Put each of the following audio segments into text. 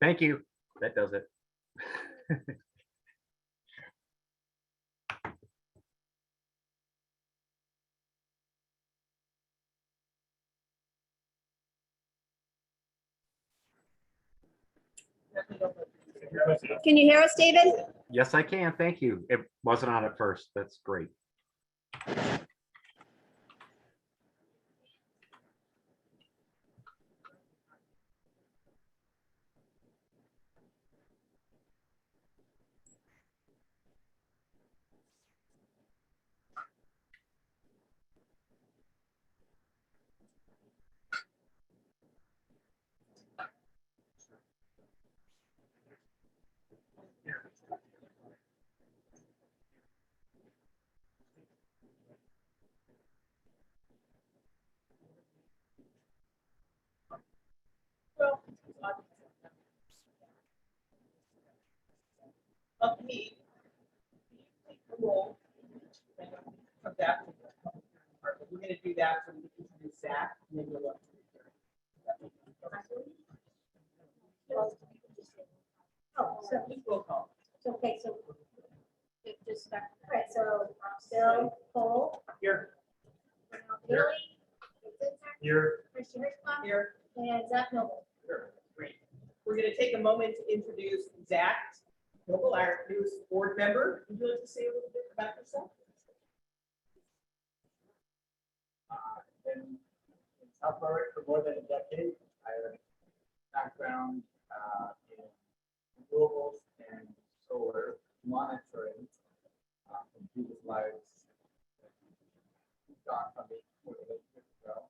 Thank you. That does it. Can you hear us, David? Yes, I can. Thank you. It wasn't on at first. That's great. Okay. Roll. Come back to the public hearing part, but we're gonna do that so we can introduce Zach and then we'll. Oh, so, Just roll call. okay, so it just, all right, so Bill, Cole, Here. Billy, Here. Christian Hirschbaum, Here. and Zach Noble. Sure. Great. We're gonna take a moment to introduce Zach Noble, our newest board member. Would you like to say a little bit about yourself? Been in South Berwick for more than a decade. I have a background in renewables and solar monitoring from previous lives. Gone from me more than 8 years ago.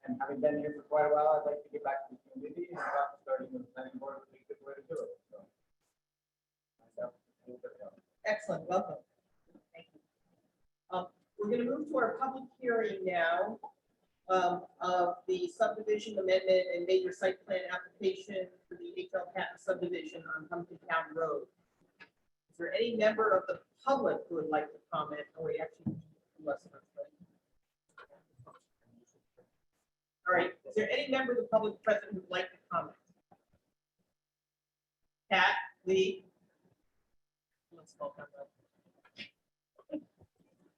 And having been here for quite a while, I'd like to get back to the community and thought starting with the planning board would be a good way to do it. So, myself, and everybody else. Excellent, welcome. Thank you. We're gonna move to our public hearing now of the subdivision amendment and major site plan application for the H.L. Patton subdivision on Humpton Town Road. Is there any member of the public who would like to comment, or we actually less than us? All right, is there any member of the public present who would like to comment? Pat, Lee? Let's welcome them.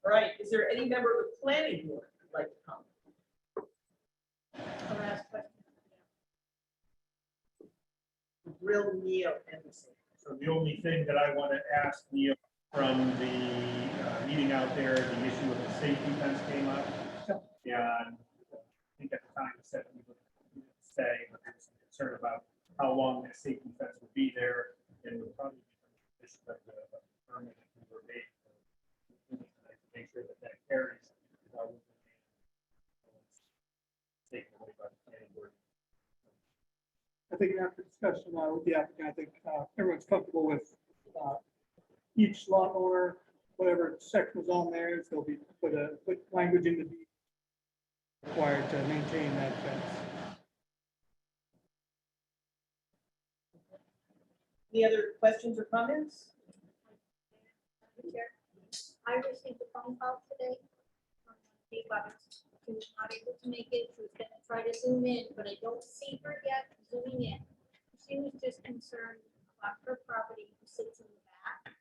All right, is there any member of the planning board who'd like to comment? I'll ask questions. Grill Neil Anderson. So the only thing that I want to ask Neil from the meeting out there, the issue of the safety fence came up. And I think at the time we said we would stay, but there was some concern about how long that safety fence would be there. And would probably be the permit if we were made. To make sure that that carries. Taken away by the planning board. I think after discussion with the applicant, I think everyone's comfortable with each lot owner, whatever section is on there, so we put language in the deed required to maintain that fence. Any other questions or comments? I received a phone call today from the butters. She was not able to make it. She was gonna try to zoom in, but I don't see her yet zooming in. She was just concerned about her property who sits in the back.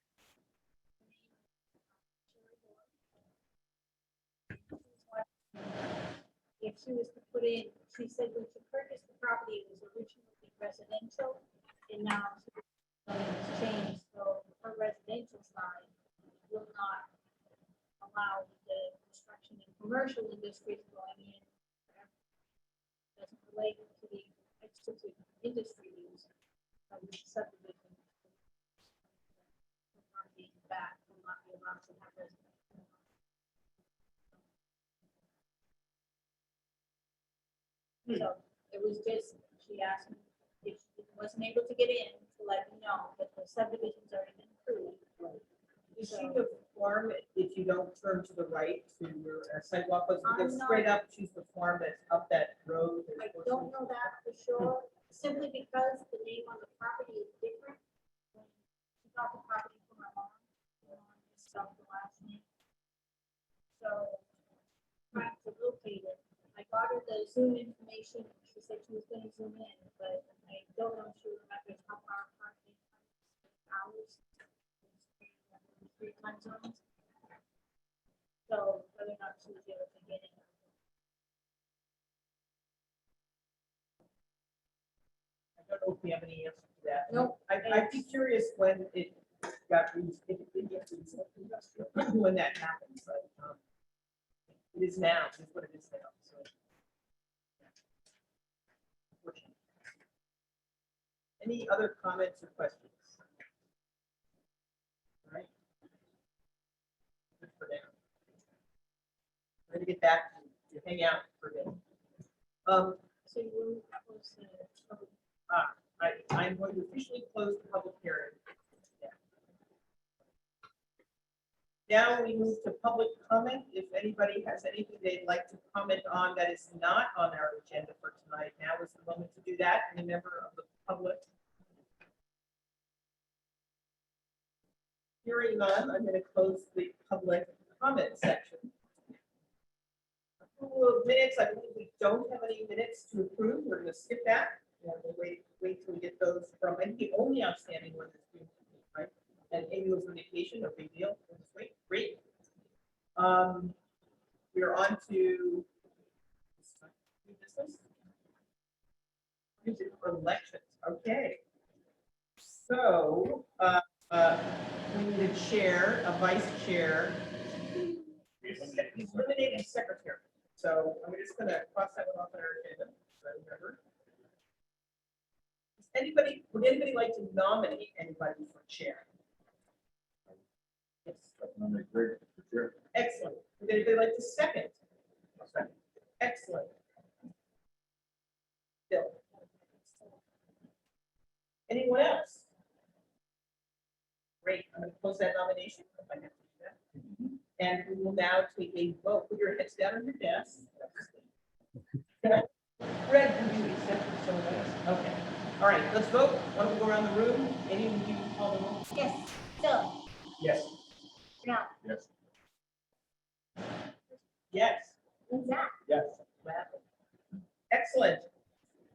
If she was to put in, she said when she purchased the property, it was originally residential, and now it's changed, so her residential side will not allow the construction and commercial industries going in. Doesn't relate to the exclusive industry use of the subdivision. The property in the back will not be allowed to have residential. So it was just, she asked me if she wasn't able to get in, to let me know that the subdivision's already been approved. Is she the farm if you don't turn to the right to your sidewalk, but if you go I'm straight not- up, she's the farm that's up that road? I don't know that for sure, simply because the name on the property is different. When she got the property from her mom, her mom just spelled the last name. So, trying to locate it, I got her the Zoom information, she she said she was gonna zoom in, but I don't know if she remembers how far apart the hours. Three time zones. So whether or not she was able to get it. I don't know if we have any answer to that. Nope. I'd be curious when it got used, if it did get used, industrial, when that happened, but, it is now, it's what it is now, so. Unfortunately. Any other comments or questions? All right. Good for now. We're gonna get back to hang out for a bit. So you were supposed to. I'm going to officially close the public hearing. Now we move to public comment. If anybody has anything they'd like to comment on that is not on our agenda for tonight, now is the moment to do that. Any member of the public? Hearing none, I'm going to close the public comment section. Approval of minutes, I believe we don't have any minutes to approve. We're going to skip that. And we'll wait till we get those from, and the only outstanding one is due, right? And Amy was on vacation, no big deal. Wait, great. We're on to new business. Music for elections, okay. So, we need a chair, a vice chair. He's eliminating secretary. So I'm just gonna cross that one off on our agenda, so I remember. Would anybody like to nominate anybody for chair? Yes. Excellent. Would anybody like to second? Excellent. Bill. Anyone else? Great. I'm going to close that nomination. If I have to do that. And we will now take a vote. Put your heads down on your desk. Fred, will you accept some of this? Okay. All right, let's vote. Why don't we go around the room? Any of you call the roll? Yes, Philip, Yes. Ralph, Yes. Yes. and Zach. Yes. Excellent.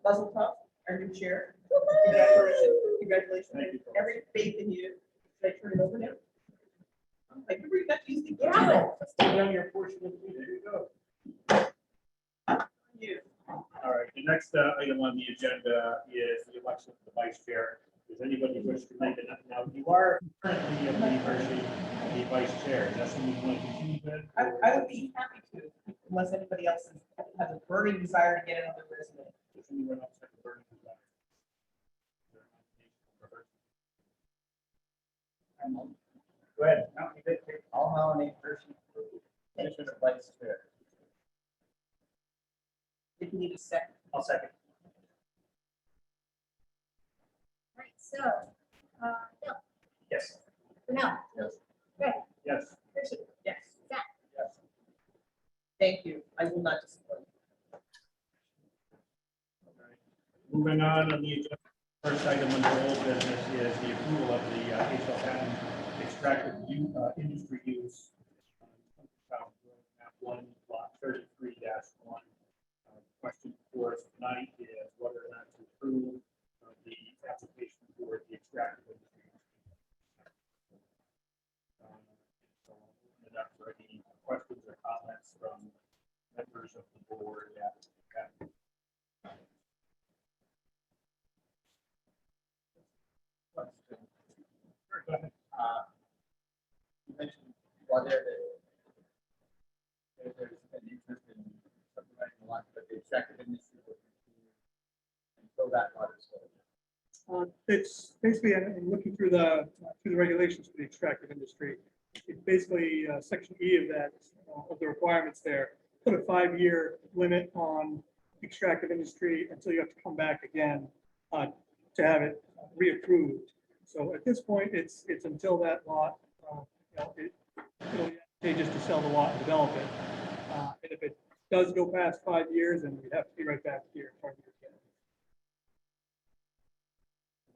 Muzzle top, our new chair. Congratulations. Congratulations. Thank you. Every faith in you. Should I turn it over now? I never got to use the Yeah. gavel. Stay on your portion of the. There you go. You. All right, the next item on the agenda is the election of the vice chair. Does anybody wish to make it? Now, you are currently the vice chair. Is that something you want to continue with? I would be happy to, unless anybody else has a burning desire to get it on their resume. Does anyone else have a burning desire? Is there a nomination for her? Go ahead. I'll nominate person for position of vice chair. If you need a second. I'll second. Right, so, Phil, Yes. Brunel, Yes. Greg, Yes. Richie, Yes. Zach. Yes. Thank you. I will not disappoint. Moving on the agenda, first item under old business is the approval of the HL patent extractive industry use. Map 1, lot 33-1. Question for us tonight is whether or not to approve the application for the extractive industry. So, open it up for any questions or comments from members of the board. Question. Go ahead. You mentioned, Roger, that there's an interest in subdividing the lot, but the extractive industry will continue until that lot is sold. It's basically, I'm looking through the regulations for the extractive industry. It's basically section E of that, of the requirements there, put a 5-year limit on extractive industry until you have to come back again to have it reapproved. So at this point, it's until that lot, it'll be advantageous to sell the lot and develop it. And if it does go past 5 years, then we'd have to be right back here in front of you again.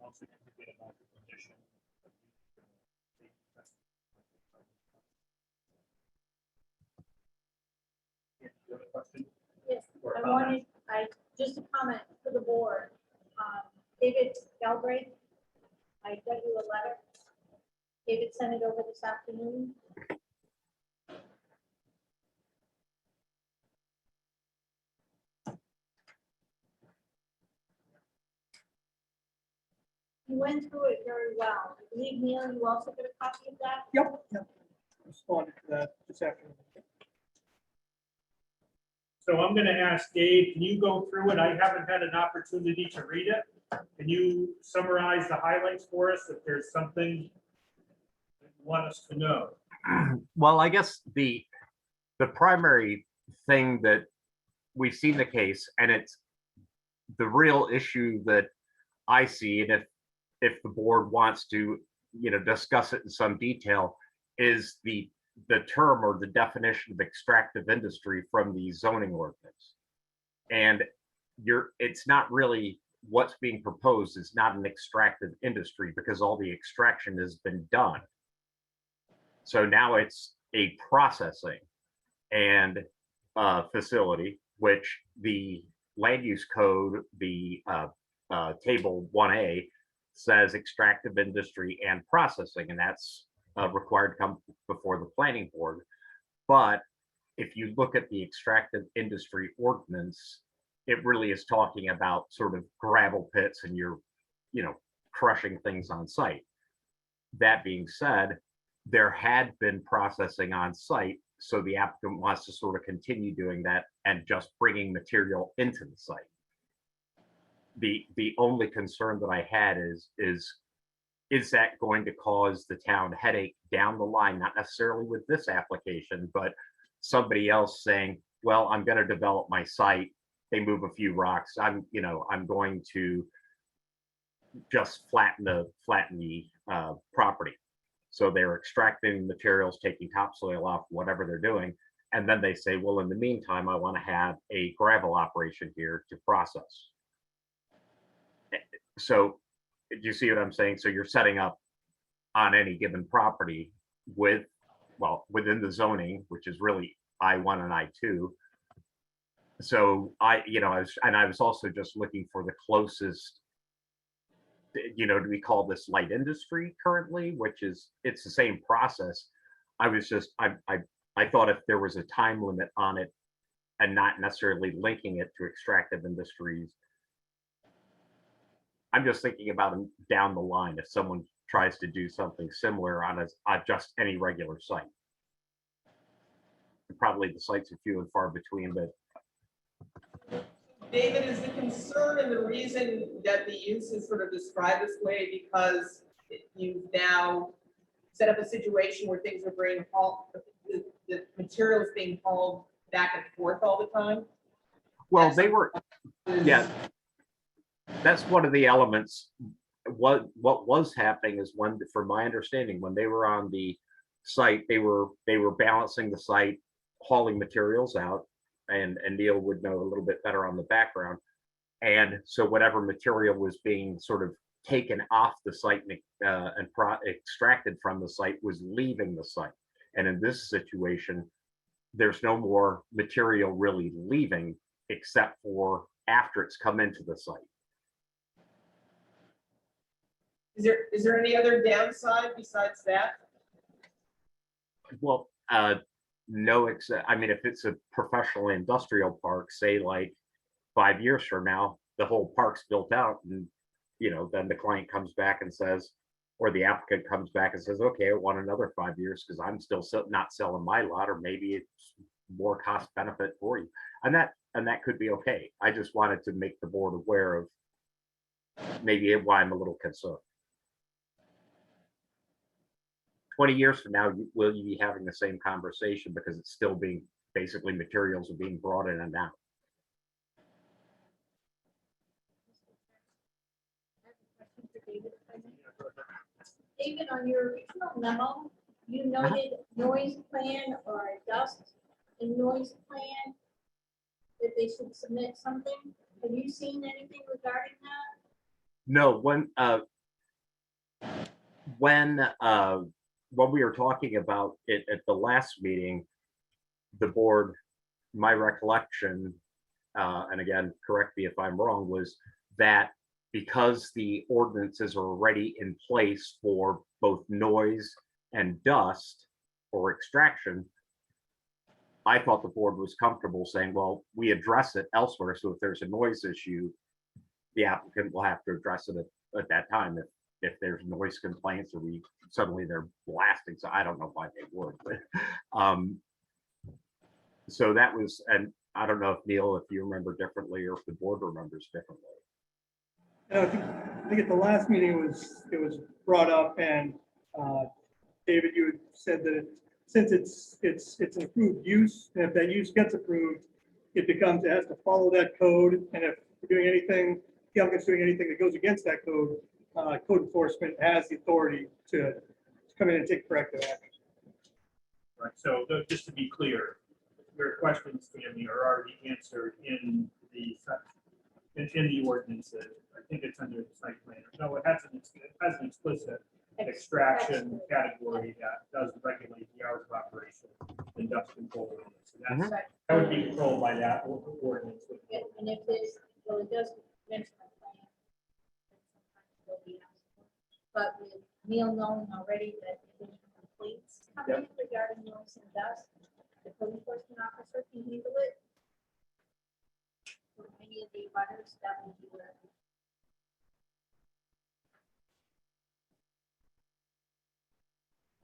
Also, you can get about the condition. Yeah, you have a question? Yes, Or I comment? wanted, I just a comment for the board. David Galbraith, I got you a letter. David sent it over this afternoon. You went through it very well. I believe, Neil, you also got a copy of that? Yep. Responded to that this afternoon. So I'm gonna ask Dave, can you go through it? I haven't had an opportunity to read it. Can you summarize the highlights for us if there's something that you want us to know? Well, I guess the primary thing that we've seen the case, and it's the real issue that I see, and if the board wants to, discuss it in some detail, is the term or the definition of extractive industry from the zoning ordinance. And it's not really what's being proposed is not an extractive industry because all the extraction has been done. So now it's a processing and facility, which the land use code, the table 1A says extractive industry and processing, and that's required to come before the planning board. But if you look at the extractive industry ordinance, it really is talking about sort of gravel pits and you're, crushing things on site. That being said, there had been processing on site, so the applicant wants to sort of continue doing that and just bringing material into the site. The only concern that I had is that going to cause the town headache down the line, not necessarily with this application, but somebody else saying, well, I'm going to develop my site. They move a few rocks. I'm going to just flatten the property. So they're extracting materials, taking topsoil off, whatever they're doing. And then they say, well, in the meantime, I want to have a gravel operation here to process. So do you see what I'm saying? So you're setting up on any given property within the zoning, which is really I1 and I2. So I was also just looking for the closest, do we call this light industry currently, which is, it's the same process. I thought if there was a time limit on it and not necessarily linking it to extractive industries, I'm just thinking about them down the line if someone tries to do something similar on just any regular site. Probably the sites are few and far between, but David, is the concern and the reason that the use is sort of described this way because you've now set up a situation where things are being hauled, the material is being hauled back and forth all the time? well, they were, yeah. That's one of the elements. What was happening is from my understanding, when they were on the site, they were balancing the site, hauling materials out, and Neil would know a little bit better on the background. And so whatever material was being sort of taken off the site and extracted from the site was leaving the site. And in this situation, there's no more material really leaving except for after it's come into the site. Is there any other downside besides that? Well, no, I mean, if it's a professional industrial park, say like 5 years from now, the whole park's built out and, then the client comes back and says, or the applicant comes back and says, okay, I want another 5 years because I'm still not selling my lot, or maybe it's more cost benefit for you. And that could be okay. I just wanted to make the board aware of maybe why I'm a little concerned. 20 years from now, will you be having the same conversation because it's still being, basically materials are being brought in and out? I have a question for David, if I may. David, on your original memo, you noted noise plan or a dust and noise plan, that they should submit something. Have you seen anything regarding that? No, when we were talking about it at the last meeting, the board, my recollection and again, correct me if I'm wrong, was that because the ordinances are already in place for both noise and dust or extraction, I thought the board was comfortable saying, well, we address it elsewhere. So if there's a noise issue, the applicant will have to address it at that time. If there's noise complaints or suddenly they're blasting, so I don't know why they would, but so that was, and I don't know if Neil, if you remember differently or if the board remembers differently. And I think at the last meeting, it was brought up, and David, you had said that since it's an approved use, and if that use gets approved, it has to follow that code, and if we're doing anything, the applicant's doing anything that goes against that code, code enforcement has the authority to come in and take corrective action. Right, so just to be clear, your questions, Tammy, are already answered in the ordinances. I think it's under the site plan. No, it has an explicit extraction category that does regulate the hours of operation and dust control. So that's, Right. that would be controlled by that ordinance. Yeah, and if there's, well, it does mention a plan. Sometimes there'll be asked for. But with Neil knowing already that if there's complaints coming regarding noise and dust, the code enforcement officer can handle it. For any of the butters, that would be where.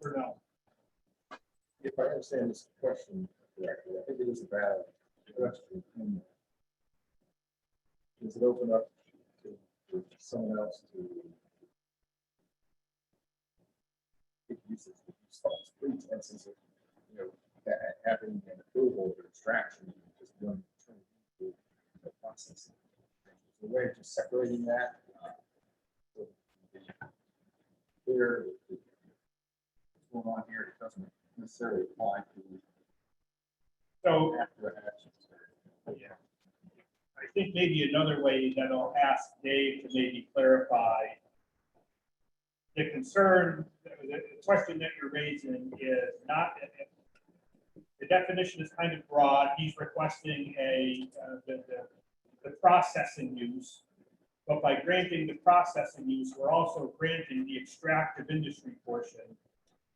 Or no? If I understand this question correctly, I think it is a valid question. Does it open up to someone else to take uses of these false pretenses of, that having an approval or extraction, just one turn into the process. The way of just separating that. So the clear what's going on here, it doesn't necessarily apply to So, after actions. yeah. I think maybe another way that I'll ask Dave to maybe clarify the concern, the question that you're raising is not, the definition is kind of broad. He's requesting the processing use. But by granting the processing use, we're also granting the extractive industry portion,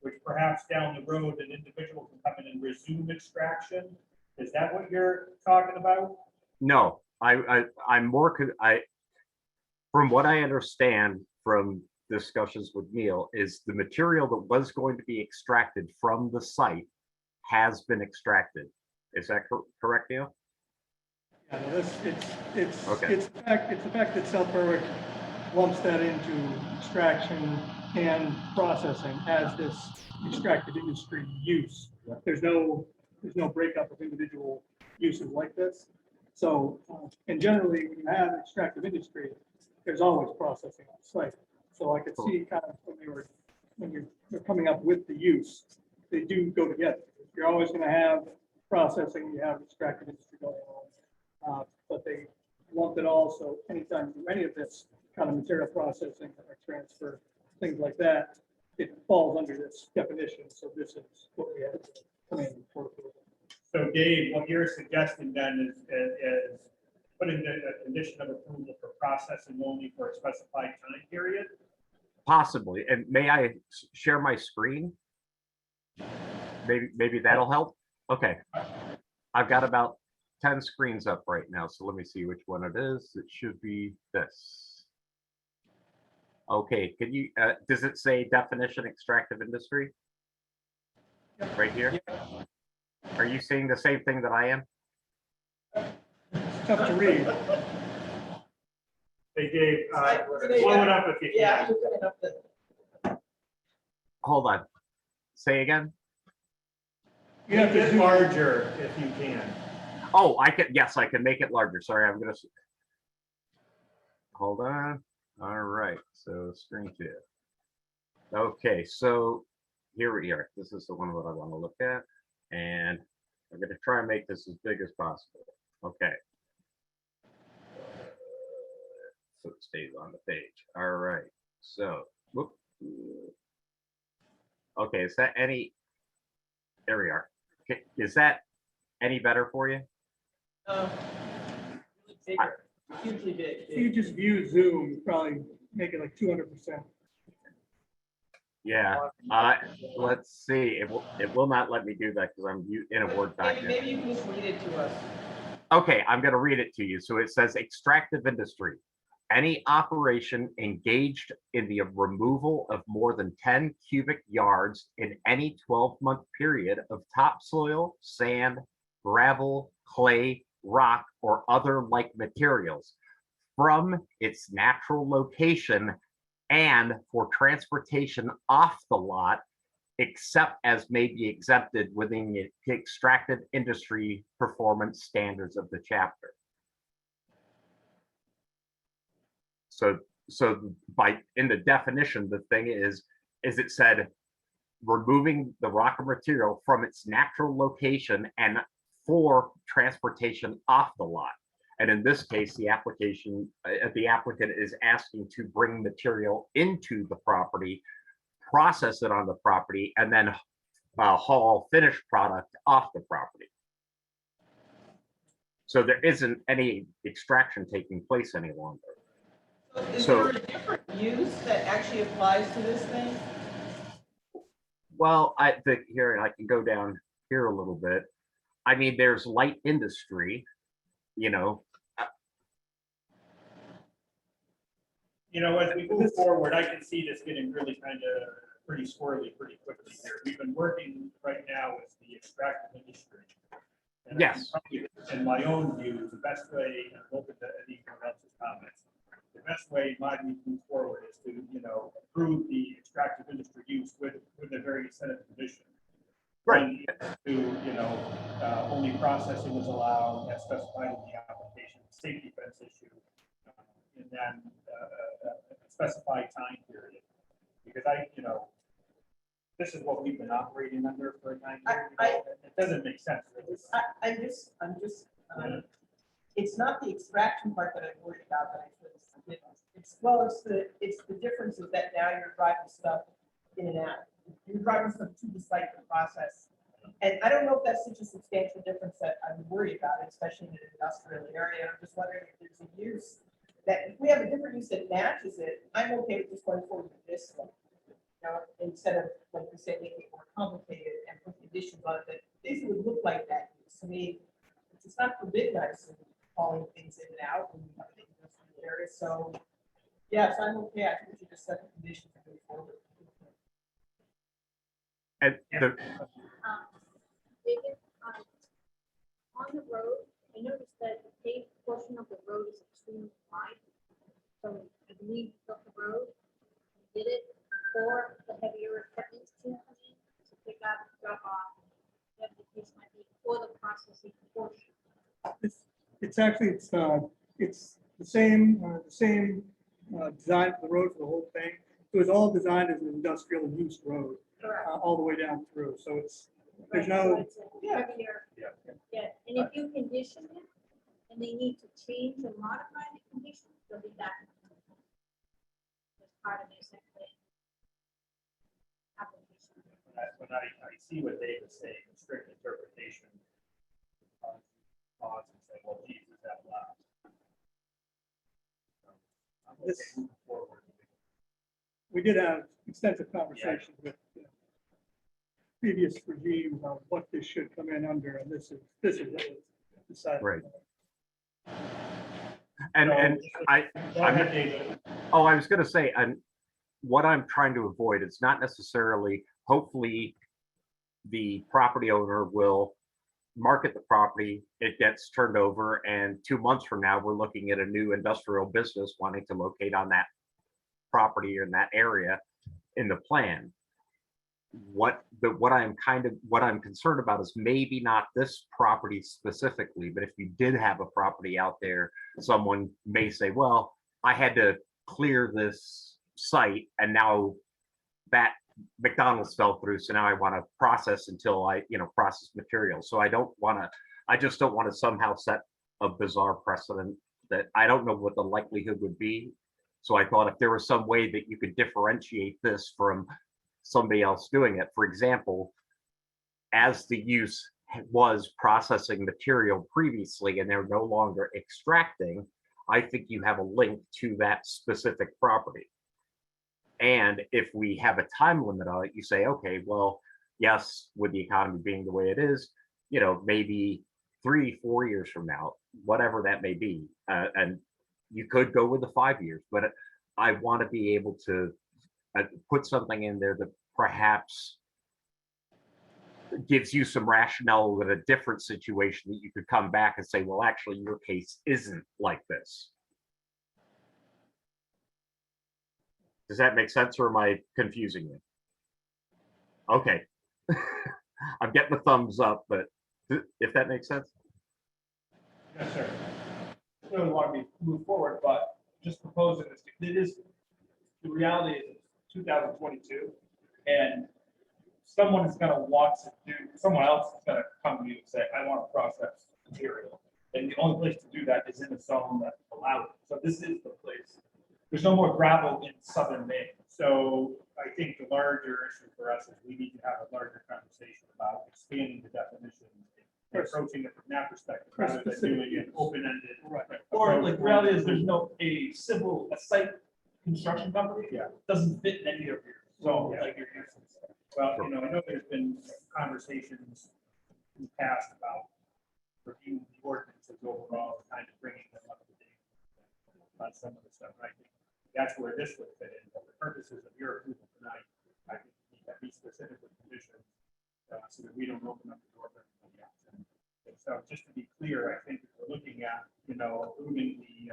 which perhaps down the road, an individual can come in and resume extraction. Is that what you're talking about? No, I'm more, from what I understand from discussions with Neil, is the material that was going to be extracted from the site has been extracted. Is that correct, Neil? Yeah, no, it's Okay. it's the fact that South Berwick lumps that into extraction and processing as this extracted industry use. There's no breakup of individual uses like this. So, and generally, when you have extractive industry, there's always processing on site. So I could see kind of when you're coming up with the use, they do go together. You're always going to have processing, you have extractive industry going on. But they lump it all, so anytime you do any of this kind of material processing or transfer, things like that, it falls under this definition, so this is what we have to come in for approval. So Dave, what you're suggesting then is putting a condition of approval for processing only for a specified time period? Possibly. And may I share my screen? Maybe that'll help. Okay. I've got about 10 screens up right now, so let me see which one it is. It should be this. Okay, can you, does it say definition extractive industry? Right here? Are you seeing the same thing that I am? It's tough to read. Hey Dave, Today, blow it up if you Yeah, can. you're good enough to. Hold on. Say again? You have Make to it zoom. larger if you can. Oh, I can, yes, I can make it larger. Sorry, I'm gonna. Hold on. All right, so screen two. Okay, so here we are. This is the one that I want to look at. And I'm gonna try and make this as big as possible. Okay. So it stays on the page. All right, so, whoop. Okay, is that any, there we are. Okay, is that any better for you? bigger, hugely big. If you just view Zoom, probably make it like 200%. Yeah, let's see. It will not let me do that because I'm in a Word Maybe, document. maybe you can just read it to us. Okay, I'm going to read it to you. So it says extractive industry. Any operation engaged in the removal of more than 10 cubic yards in any 12-month period of topsoil, sand, gravel, clay, rock, or other like materials from its natural location and for transportation off the lot, except as may be exempted within the extractive industry performance standards of the chapter. So by in the definition, the thing is it said removing the rock or material from its natural location and for transportation off the lot. And in this case, the applicant is asking to bring material into the property, process it on the property, and then haul finished product off the property. So there isn't any extraction taking place any longer. So is So- there a different use that actually applies to this thing? Well, I think here, and I can go down here a little bit. I mean, there's light industry, you know. You know, as we move forward, I can see this getting really kind of pretty squirrely pretty quickly here. We've been working right now with the extractive industry. And I can Yes. tell you, in my own view, the best way, and look at anyone else's comments, the best way, in my view, to move forward is to, you know, approve the extractive industry use with a very set of conditions. Right. One is to, you know, only processing is allowed as specified in the application, safety fence issue, and then a specified time period. Because you know, this is what we've been operating under for a time period. It doesn't make sense. Really. I'm just, it's not the extraction part that I'm worried about that I feel is, it's the differences that now you're driving stuff in and out. You're driving stuff to the site for process. And I don't know if that's such a substantial difference that I'm worried about, especially in an industrial area. I'm just wondering if there's a use that if we have a different use that matches it, I'm okay with just going forward with this one. You know, instead of, like you said, making it more complicated and put conditions on it that basically would look like that. To me, it's not forbidden, I assume, hauling things in and out when you have an industrial area. So, yes, I'm okay. I think we should just set the conditions and move forward. And the, David, on the road, I noticed that the paved portion of the road is extremely wide. So I believe you took the road, you did it for the heavier equipment to come in, to pick up, drop off. Whatever the case might be, for the processing portion. It's actually, it's the same design for the road for the whole thing. It was all designed as an industrial use road, Correct. all the way down through. So it's, there's Right, so no, it's a heavier. Yeah. Yeah, and if you condition it, and they need to change or modify the conditions, they'll be back. As part of their second application. When I see what Dave is saying, the strict interpretation. Pause and say, well, geez, is that allowed? I'm okay This- moving forward. we did have extensive conversations with previous regime about what this should come in under, and this is what was decided. Right. and So, I, Go ahead, David. oh, I was going to say, and what I'm trying to avoid, it's not necessarily, hopefully, the property owner will market the property, it gets turned over, and 2 months from now, we're looking at a new industrial business wanting to locate on that property or in that area in the plan. What I'm concerned about is maybe not this property specifically, but if you did have a property out there, someone may say, well, I had to clear this site and now that McDonald's fell through, so now I want to process until I, process materials. So I just don't want to somehow set a bizarre precedent that I don't know what the likelihood would be. So I thought if there was some way that you could differentiate this from somebody else doing it, for example, as the use was processing material previously and they're no longer extracting, I think you have a link to that specific property. And if we have a time limit on it, you say, okay, well, yes, with the economy being the way it is, maybe 3-4 years from now, whatever that may be, and you could go with the 5 years, but I want to be able to put something in there that perhaps gives you some rationale with a different situation that you could come back and say, well, actually, your case isn't like this. Does that make sense, or am I confusing you? Okay. I'm getting the thumbs up, but if that makes sense. Yes, sir. Really want to move forward, but just proposing this, it is, the reality is it's 2022, and someone is gonna want to do, someone else is gonna come to you and say, I want to process material. And the only place to do that is in a zone that allows it. So this is the place. There's no more gravel in southern Maine. So I think the larger issue for us is we need to have a larger conversation about expanding the definitions and approaching it from that perspective, rather than doing an open-ended. Or like reality is there's no, a site construction company. Yeah. Doesn't fit in any of your zone, Yeah. like your uses. Well, I know there's been conversations in the past about reviewing the ordinances overall, kind of bringing them up to date on some of the stuff. And I think that's where this would fit in. For the purposes of your approval tonight, I think we need to be specific with conditions so that we don't open up the door for anybody else. And so just to be clear, I think if we're looking at, approving the,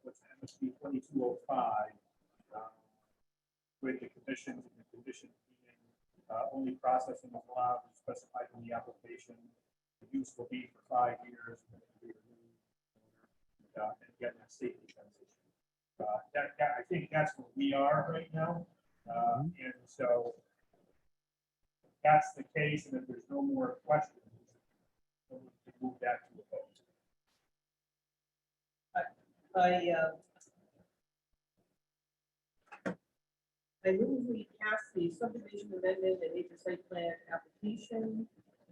what's that, MSP 2205, with the conditions and the condition being only processing is allowed as specified in the application. The use will be for 5 years. And it will be removed, and again, that safety transition. I think that's where we are right now. And so if that's the case, and if there's no more questions, then we can move that to a vote. I move we pass the subdivision amendment and major site plan application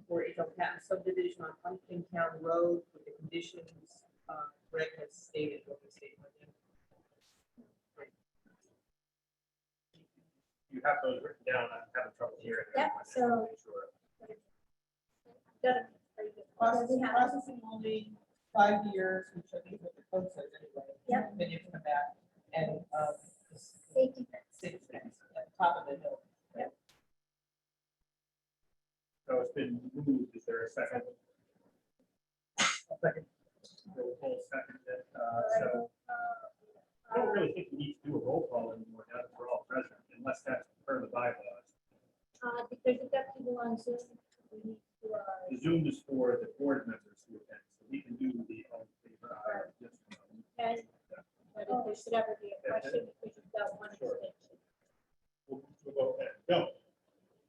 for H.L. Patton subdivision on Pumpkin Town Road with the conditions Greg has stated. What the statement is. You have those written down. I'm having trouble hearing. Yep, so- Processing only 5 years, which I think is what the code says anyway. Yep. Then you have to come back and Safety fence. six fence at the top of the hill. So it's been moved. Is there a second? Second. Roll call second. So I don't really think we need to do a roll call anymore now that we're all present, unless that's per the bylaws. Because you've got people on Zoom, we need to, The Zoom is for the board members who attend, so we can do the all in favor. Aye, yes, no. and, but if there should ever be a question, because you've got one Sure. extension. We'll go ahead. Bill?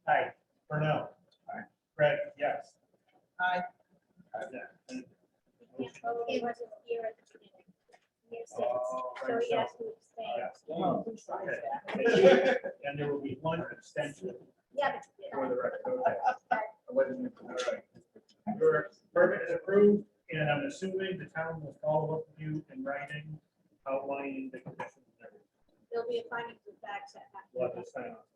Aye. Purnell? Aye. Fred, yes. Aye. Yeah. And- He can't vote, he wasn't here at the beginning. He has Oh, so right, he has to abstain. Yes. Oh, who tries Okay. that? And there will be one abstention Yeah, for but. the record. Okay. All right. Your permit is approved, and I'm assuming the town will follow up with you in writing, outlining the conditions and everything. There'll be a finding of facts that have. We'll have to sign off.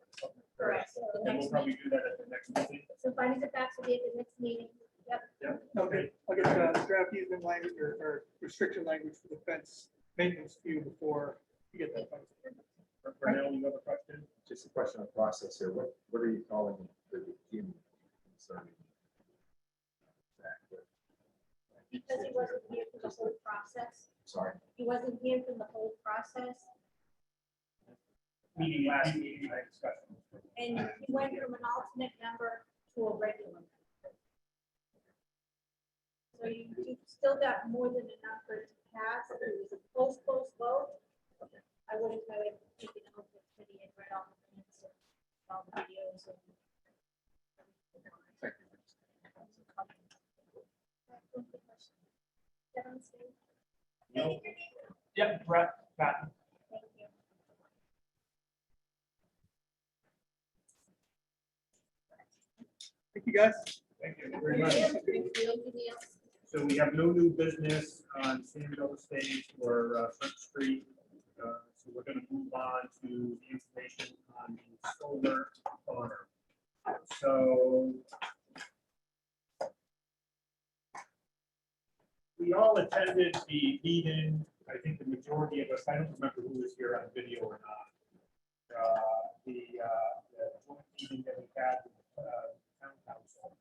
Correct. So the And we'll next probably meeting, do that at the next meeting. so findings of facts will be at the next meeting. Yep. Yep. Okay, I'll get draft easement language or restriction language for the fence maintenance to you before you get that. Purnell, you have a question? Just a question of process here. What are you calling the human concerning? that? Because he wasn't here for the whole process. Sorry. He wasn't here for the whole process. Meeting last meeting, I discussed. And he went from an alternate member to a regular member. So you've still got more than enough for it to pass. If it was a close vote, I would have taken over the city and read all the minutes and all the videos and. Thank you. No. Yep, Brett, Patton. Thank you. you guys. Thank you very much. So we have no new business on Sandville Estates or Front Street. So we're gonna move on to the information on the solar farm. So we all attended the meeting. I think the majority of us, I don't remember who was here on video or not. The joint meeting that we had with town council.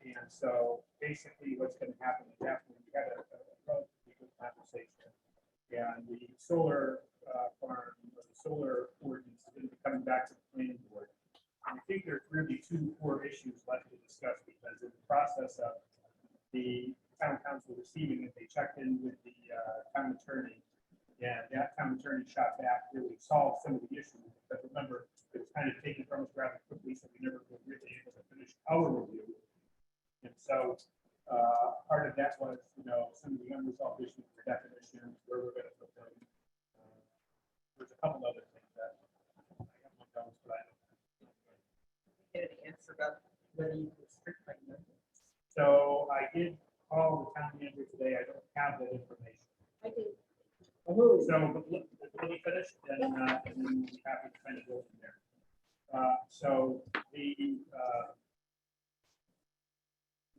And so basically what's going to happen is after we had a relatively good conversation. And the solar farm, or the solar ordinance is going to be coming back to the planning board. And I think there's really two core issues left to discuss because in the process of the town council receiving it, they checked in with the town attorney. And that town attorney shot back, really solved some of the issues. But remember, it was kind of taken from us rather quickly, so we never were really able to finish our review. And so part of that was, some of the unresolved issues for definitions, where we're going to put them. There's a couple other things that I have one notes, but I don't. Get an answer about whether you restrict my number. So I did call the town manager today. I don't have that information. I do. So but let me finish and then we'll be happy to kind of go from there. So we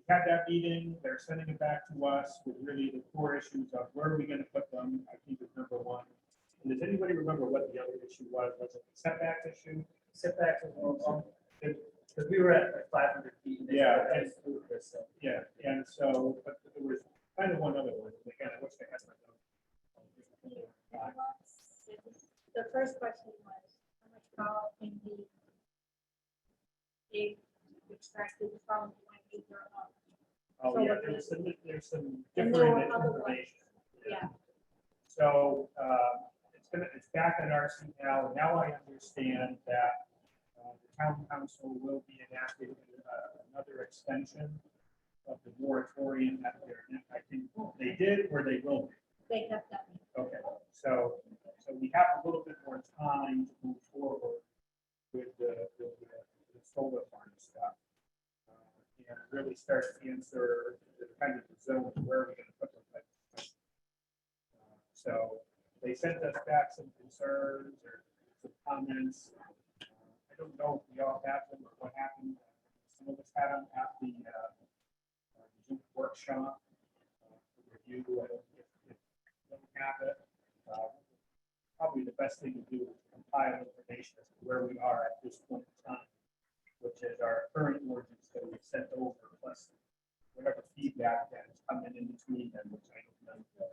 had that meeting, they're sending it back to us with really the core issues of where are we going to put them, I think is number one. And does anybody remember what the other issue was? Was it the setback issue? Setbacks is one of them, because we were at like 500 feet. and they Yeah, said that and- was ludicrous, so. Yeah, and so, but there was kind of one other one, again, I wish I had my notes. The first question was, how much power can be extracted from one acre of? Oh, yeah, there's some And there were different other ones. information. Yeah, So it's back at RCL. Now I understand that the town council will be enacting another extension of the moratorium that I think they did or they will. they have done. Okay, so we have a little bit more time to move forward with the solar farm stuff. And really start to answer the kind of the zone, where are we gonna put them? So they sent us back some concerns or some comments. I don't know if we all have them or what happened. Some of us had them at the Zoom workshop. Review, if you don't have it. Probably the best thing to do is compile information as to where we are at this point in time, which is our current ordinance that we've sent over, plus whatever feedback that is coming in between them, which I don't know.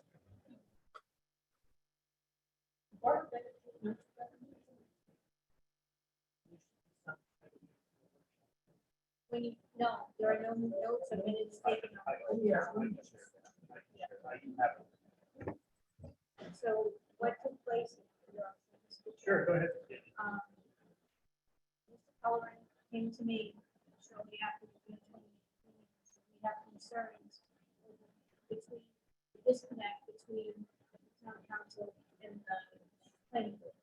When you, no, there are no notes or minutes taken. I can share that. I can have it. So what took place? Sure, go ahead. Mr. Pellerin came to me shortly after the June 20 meeting. We have concerns between the disconnect between the town council and the planning board.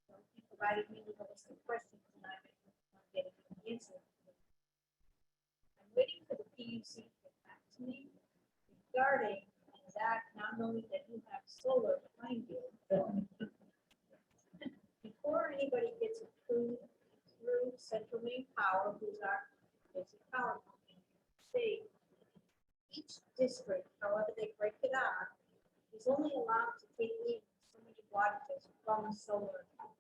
So he provided me with a list of questions and I'm getting an answer. I'm waiting for the PUC to get back to me regarding that, not knowing that you have solar behind you. Before anybody gets approved through Central Maine Power, who's our basic power company, state, each district, however they break it up, is only allowed to take in so many wattages from a solar farm.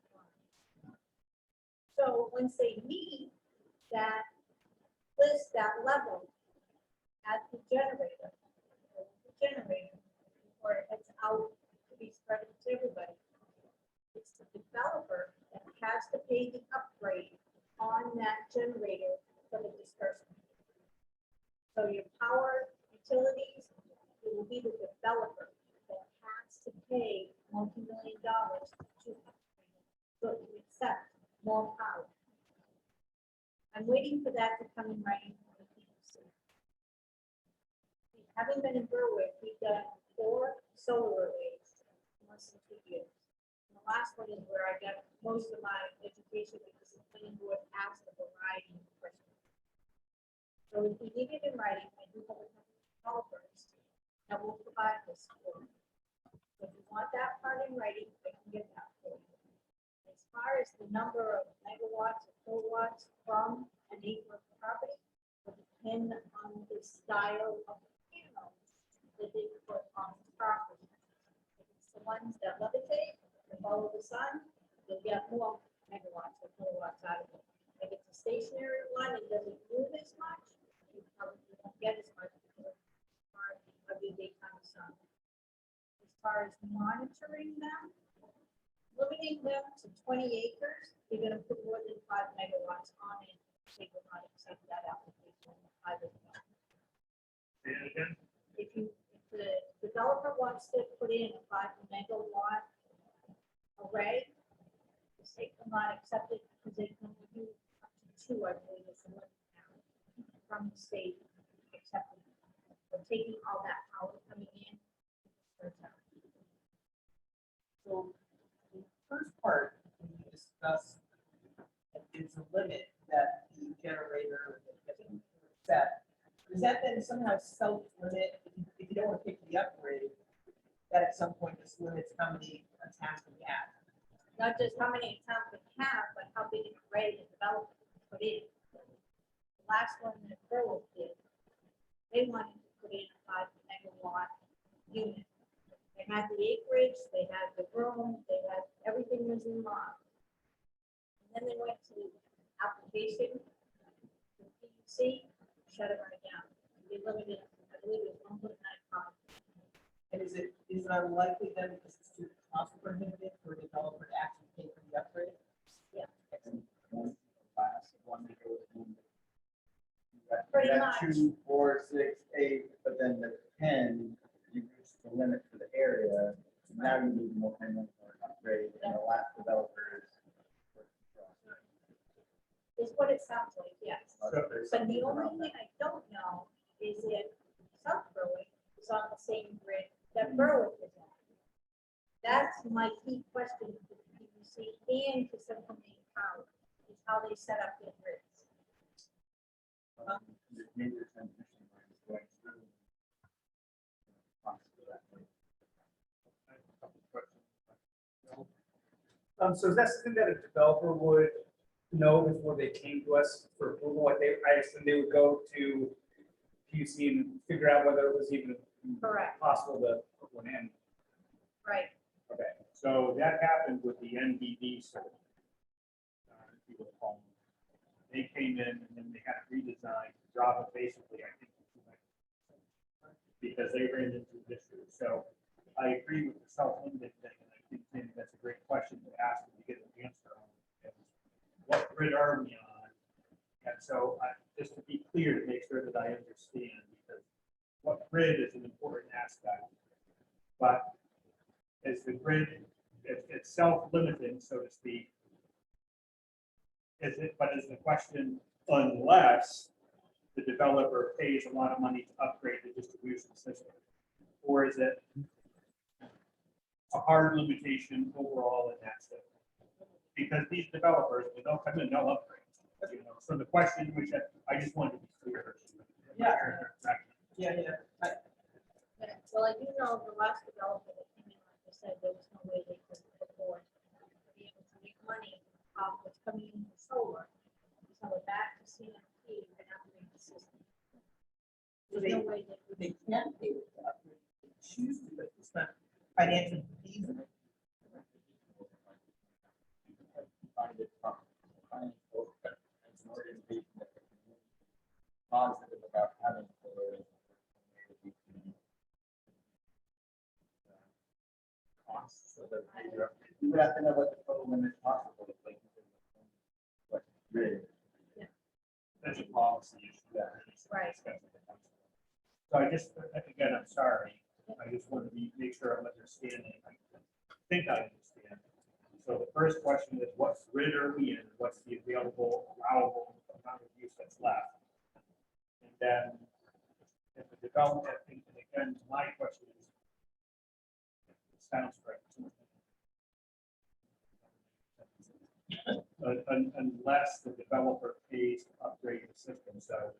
So once they meet that list, that level at the generator, before it heads out to be spread to everybody, it's the developer that has to pay the upgrade on that generator for the disbursement. So your power utilities, it will be the developer that has to pay multi-million dollars to upgrade it, so you accept more power. I'm waiting for that to come in writing from the PUC. Having been in Berwick, we've done 4 solar arrays in less than 2 years. And the last one is where I got most of my education because the planning board asked a variety of questions. So if we need it in writing, I do have a couple of developers that will provide this for you. If you want that part in writing, I can get that for you. As far as the number of megawatts or kilowatts from an acre of property, will depend on the style of the panels that they put on the property. If it's the ones that levitate, that follow the sun, you'll get more megawatts or kilowatts out of it. If it's a stationary one, it doesn't move as much, you probably won't get as much because of your daytime sun. As far as monitoring them, limiting them to 20 acres, you're gonna put more than 5 megawatts on it, they will not accept that application. I would not. Say it again? If the developer wants to put in a 5 megawatt array, the state will not accept it because they can only do up to 2, I believe, is the limit now from the state accepting. We're taking all that power coming in. So the first part, when you discuss is a limit that the generator can set. Does that then somehow self-limit, if you don't want to pick the upgrade, that at some point this limits how many attacks we have? Not just how many towns we have, but how big an array the developer can put in. The last one that Berwick did, they wanted to put in a 5 megawatt unit. They had the acreage, they had the room, they had, everything was in line. And then they went to application, the PUC, shut it right down. They limited, I believe it was 1.95. And is it unlikely then, because it's too cost prohibitive for a developer to actually pay for the upgrade? One that goes in. Pretty You much. got 2, 4, 6, 8, but then the 10, you reach the limit for the area. Now you need more payment for an upgrade, and the last developer is. Is what it sounds like, yes. There's But the something only around thing that. I don't know is if South Berwick is on the same grid that Berwick is on. That's my key question to the PUC and to Central Maine Power, is how they set up their grids. The major transmission line is going through. So is that something that a developer would know before they came to us for approval? Like I assume they would go to PUC and figure out whether it was even Correct. possible to put one in. Right. Okay, so that happened with the NBD circuit. If you recall. They came in and then they had to redesign, drop it basically, I think, because they ran into issues. So I agree with the self-limited thing, and I think Tim, that's a great question to ask and to get an answer on. Is what grid are we on? And so just to be clear, to make sure that I understand, because what grid is an important aspect. But is the grid, it's self-limiting, so to speak. But is the question, unless the developer pays a lot of money to upgrade the distribution system? Or is it a hard limitation overall in that system? Because these developers, they don't come in, no upgrades. You know, so the question, which I just wanted to be clear. Yeah. Well, I do know the last developer that came in, like I said, there was no way they could afford to be able to make money off what's coming in from solar. So we're back to CMP and upgrade the system. There's no way they could. They can pay for the upgrade, they choose to, but it's not financially feasible. Find it from financial and an organization that can be positive about having solar. Costs, so that you would have to know what the total limit possible is, like, what grid. That's a policy issue. Yeah. Right. So I just, again, I'm sorry. I just want to make sure I'm understanding. I think I understand. So the first question is, what grid are we in? What's the available, allowable amount of use that's left? And then if the development, and again, my question is, it sounds correct. Unless the developer pays to upgrade the system. So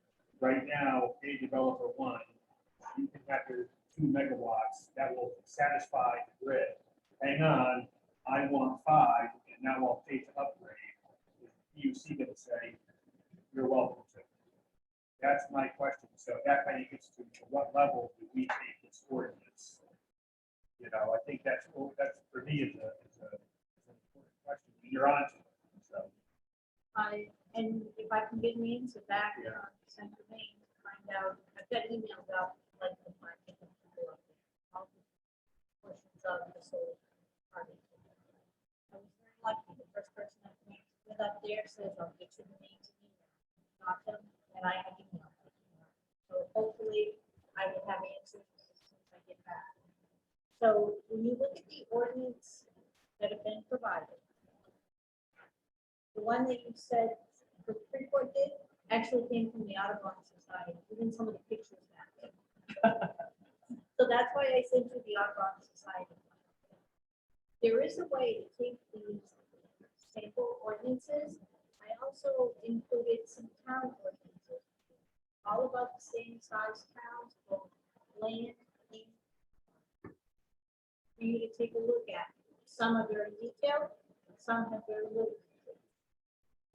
Right now, a developer one, you can have your 2 megawatts that will satisfy the grid. Hang on, I want 5, and now I'll pay to upgrade. Is the PUC gonna say, you're welcome to. That's my question. So that kind of gets to what level do we take this ordinance? You know, I think that's for me is an important question. You're on to it. So, And if I can get an answer back, Yeah. send to me, to find out, I've got emails out, like, the market and people up there, all the portions of the solar project. I was very lucky, the first person I came with up there says, I'll get you the names and email. Not them, and I have email. So hopefully I will have answers as soon as I get back. So when you look at the ordinance that have been provided, the one that you said the Freeport did actually came from the Audubon Society, even some of the pictures that. So that's why I sent you the Audubon Society. There is a way to take these sample ordinances. I also included some town ordinances, all about the same size towns, both land and for you to take a look at. Some are very detailed, some have very little.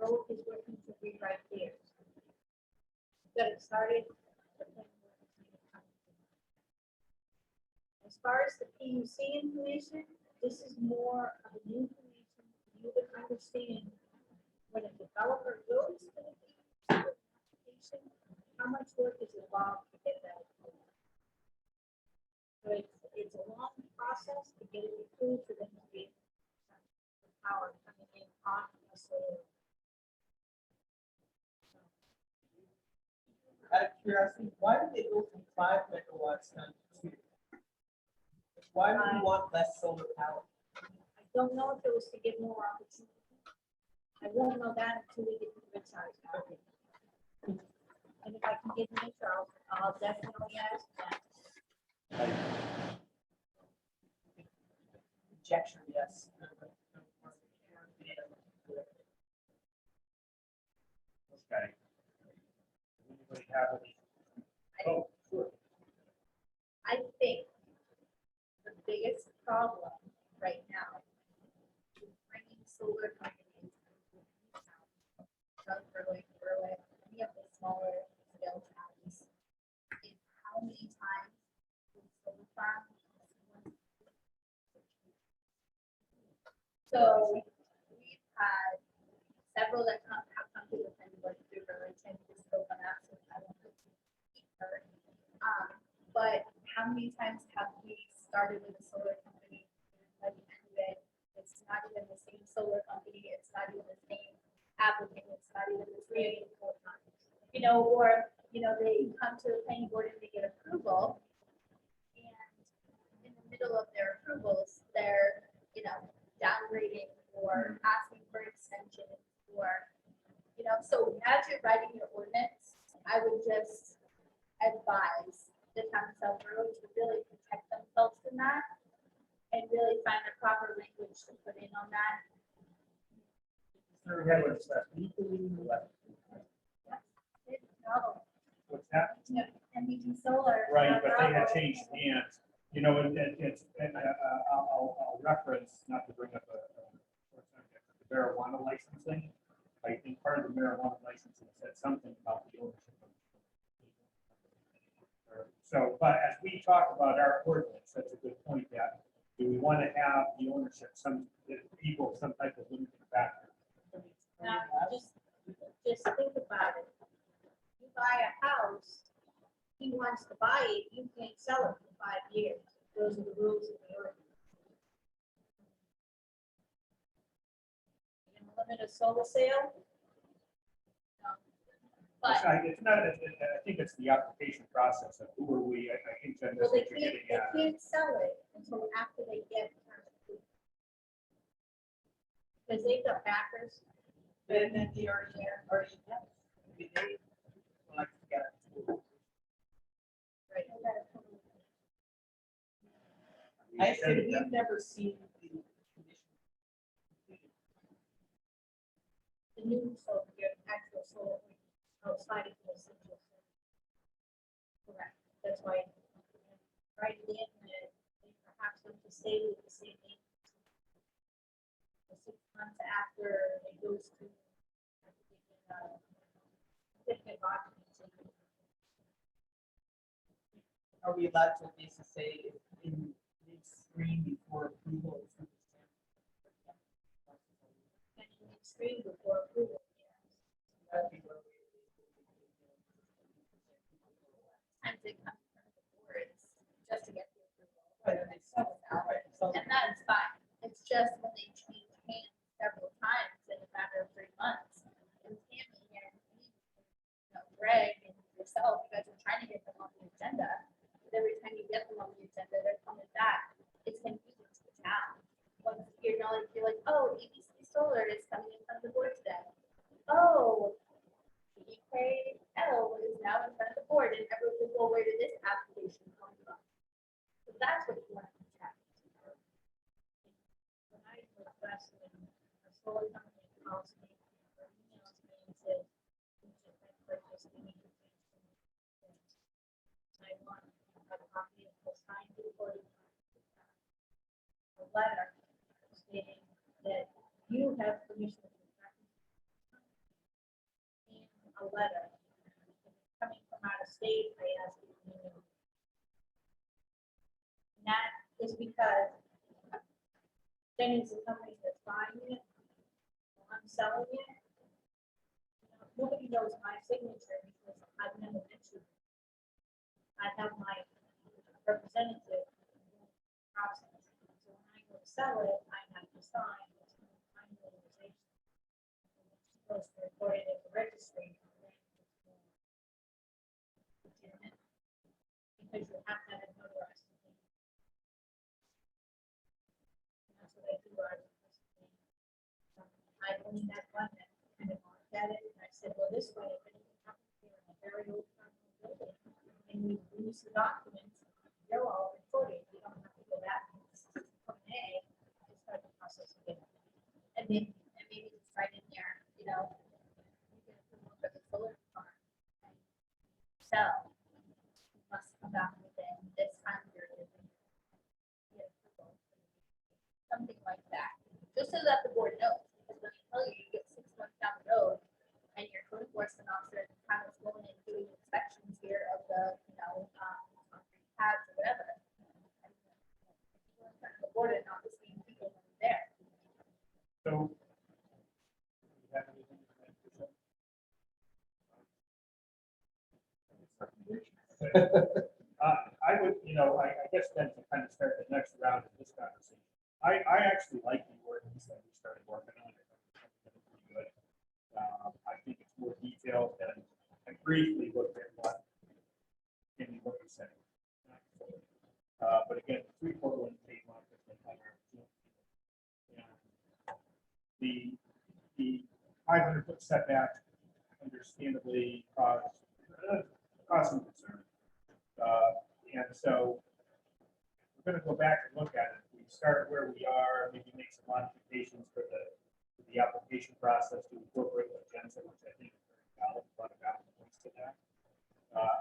Road is working to rewrite theirs. Got it started. As far as the PUC information, this is more of an information for you to understand when a developer goes to the PUC application, how much work is involved to get that approved. So it's a long process to get it approved for them to be power coming in on a solar. Out of curiosity, why did they go from 5 megawatts down to 2? Why do we want less solar power? I don't know if it was to get more opportunity. I won't know that until we get to the grid size. And if I can get an answer, I'll definitely ask that. Objection, yes. okay. Anybody have any? Oh, sure. I think the biggest problem right now is bringing solar companies into town. South Berwick, any of the smaller scale towns, is how many times the solar farm. So we've had several that have come to the planning board through Burlington, just go on that, so I won't keep her. But how many times have we started with a solar company? By the end of it, it's not even the same solar company, it's not even the same applicant, it's not even the same full time. You know, or, you know, they come to the planning board and they get approval. And in the middle of their approvals, they're, you know, downgrading or asking for extension or, you know, so as you're writing your ordinance, I would just advise the town of South Berwick to really protect themselves from that and really find the proper language to put in on that. Sir, we had what's that? No, What's that? MBT Solar. Right, but they had changed hands. You know, I'll reference, not to bring up the marijuana licensing. I think part of the marijuana licensing said something about the ownership. So, but as we talk about our ordinance, that's a good point, that do we want to have the ownership, some people, some type of limiting factor? Now, just think about it. You buy a house, he wants to buy it, you can't sell it for 5 years. Those are the rules of the ordinance. You can limit a solar sale. No. But, It's not, I think it's the application process of who are we, I think that well, that's what you're they getting at. can't sell it until after they get permit. Because they've got backers. And then they already have. They like to get it. Right. I said, we've never seen the condition. The new solar, your actual solar outside of the essential. Correct. That's why, right in, that they perhaps have to stay with the same name. For 6 months after it goes to, certificate of occupancy. Are we allowed to basically say in mid-screen before approval? And in extreme before approval, yes. That'd be where we- Sometimes it comes from the boards just to get the approval. Right, and it's- right, so- And that's fine. It's just when they change hands several times in a matter of 3 months. And Tammy and me, Greg and yourself, you guys are trying to get them on the agenda. But every time you get them on the agenda, they're coming back. It's confusing to the town. Once you're like, oh, ABC Solar is coming in front of the board today. Oh, EKL is now in front of the board and everyone will go, where did this application come from? So that's what you want to check. When I requested a solar company calls me, or emails me and says, "We just had purchased, we need to change some things." I want a copy of the signed recording. A letter stating that you have permission to practice. And a letter. If it's coming from out of state, I ask you to email. And that is because Denny's the company that's buying it. I'm selling it. Nobody knows my signature because I've never mentioned it. I have my representative process. So when I go to sell it, I have to sign. It's my notarization. It's supposed to record it at the registry. Legitimate. Because you have to have it notarized. That's what I do. I only had one that kind of looked at it, and I said, well, this way, if anything happens here in a very old building, and we lose the documents, they're all recorded, you don't have to go back from A, just start the process again. And maybe just write in there, you can approve for the solar farm. So, you must come back within this time period. Get approval. Something like that, just so that the board knows, because when I tell you, you get 6 months down the road, and your code enforcement officer kind of going and doing inspections here of the, concrete pads or whatever. And you're in front of the board and not the same people there. So. you have anything to add to that? I would, I guess then to kind of start the next round of this conversation. I actually like the ordinance that we started working on. I think it's pretty good. I think it's more detailed than I briefly looked at what you said. But again, 3-4-1 came up with the entire. The 500-foot setback understandably caused some concern. And so we're going to go back and look at it. We start where we are, maybe make some modifications for the application process to incorporate the agenda, which I think is very valid, a lot of valid points to that.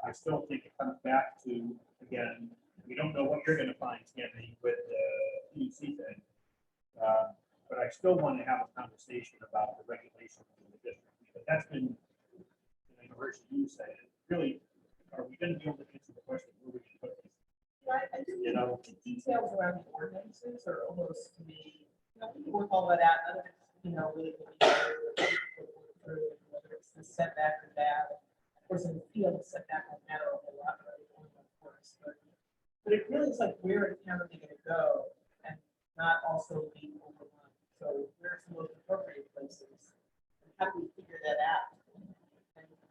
I still think it comes back to, again, we don't know what you're going to find, Tammy, with the PUC thing. But I still want to have a conversation about the regulations in the district, because that's been, I heard you say, really, are we going to be able to answer the question, where we can put this? I think You know? the details around the ordinances are almost to me, we can work all that out, none of it's, really. Whether it's the setback or that, of course, in the field, the setback won't matter a whole lot, right? Of course, but it really is like, where in town are they gonna go and not also be overrun? So where's the most appropriate places? And how do we figure that out? And,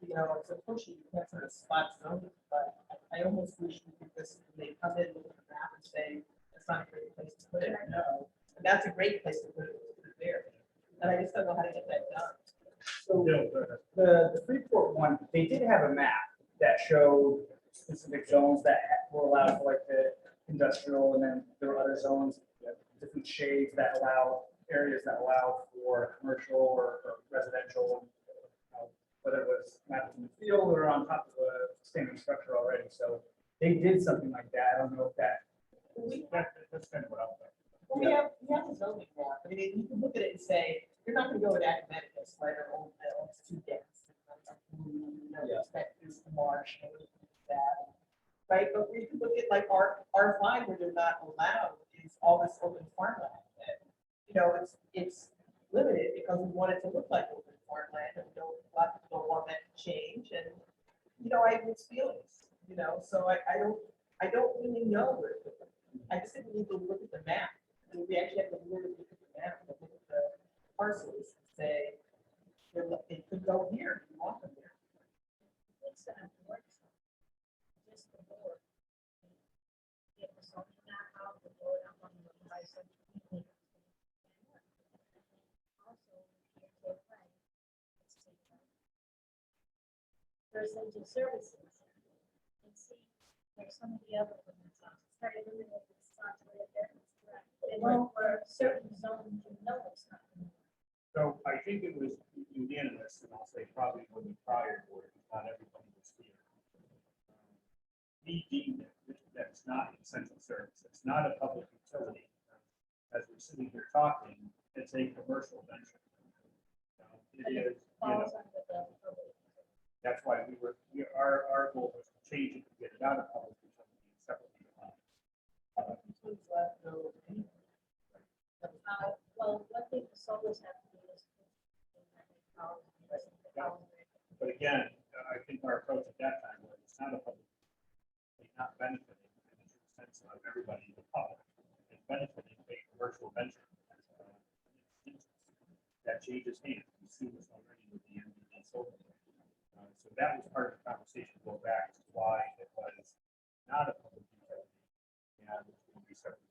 it's unfortunately, you can't sort of spot zone, it, but I almost wish we could just, when they come in, look at the map and say, that's not a great place to put it, no. And that's a great place to put it there. And I just don't know how to get that done. So Bill, go ahead. the Freeport one, they did have a map that showed specific zones that were allowed for like the industrial, and then there were other zones, different shades that allow, areas that allow for commercial or residential, whether it was mapped in the field or on top of a standard structure already, so they did something like that. I don't know if that's kind of what I'm thinking. Well, we have a zoning law. I mean, you can look at it and say, you're not gonna go with academicus, right, or it's too dense. You know, Yeah. expect this marsh and that, right? But we can look at like R5 where they're not allowed is all this open farmland. And, you know, it's limited because we want it to look like open farmland and we don't, a lot of people don't want that to change and, you know, I have mixed feelings, you know, so I don't really know where to put them. I just think we need to look at the map. And we actually have to really look at the map and look at the parcels and say, it could go here, if you want them there. It's an workshop. Just the board. Get the zoning map out, the board up on the horizon. Also, here to play. Residential services. And see, there's some of the other ones. Started looking at this, not really there, it's correct. And for certain zones, you know it's not. So I think it was unanimous, and I'll say probably when the prior board, not everybody was here. We deemed it, that's not essential service, it's not a public utility. As we're sitting here talking, it's a commercial venture. It is, you know, Falls under the. that's why our goal was to change it, to get it out of public utility and separately defined. Utilities left go anywhere. Well, one thing the solars have to do is. But again, I think our approach at that time was it's not a public, it's not benefiting in the true sense of everybody in the public. It's benefiting a commercial venture. That changes hands. We've seen this already with the MBA solar. So that was part of the conversation, go back to why it was not a public utility and will be separate.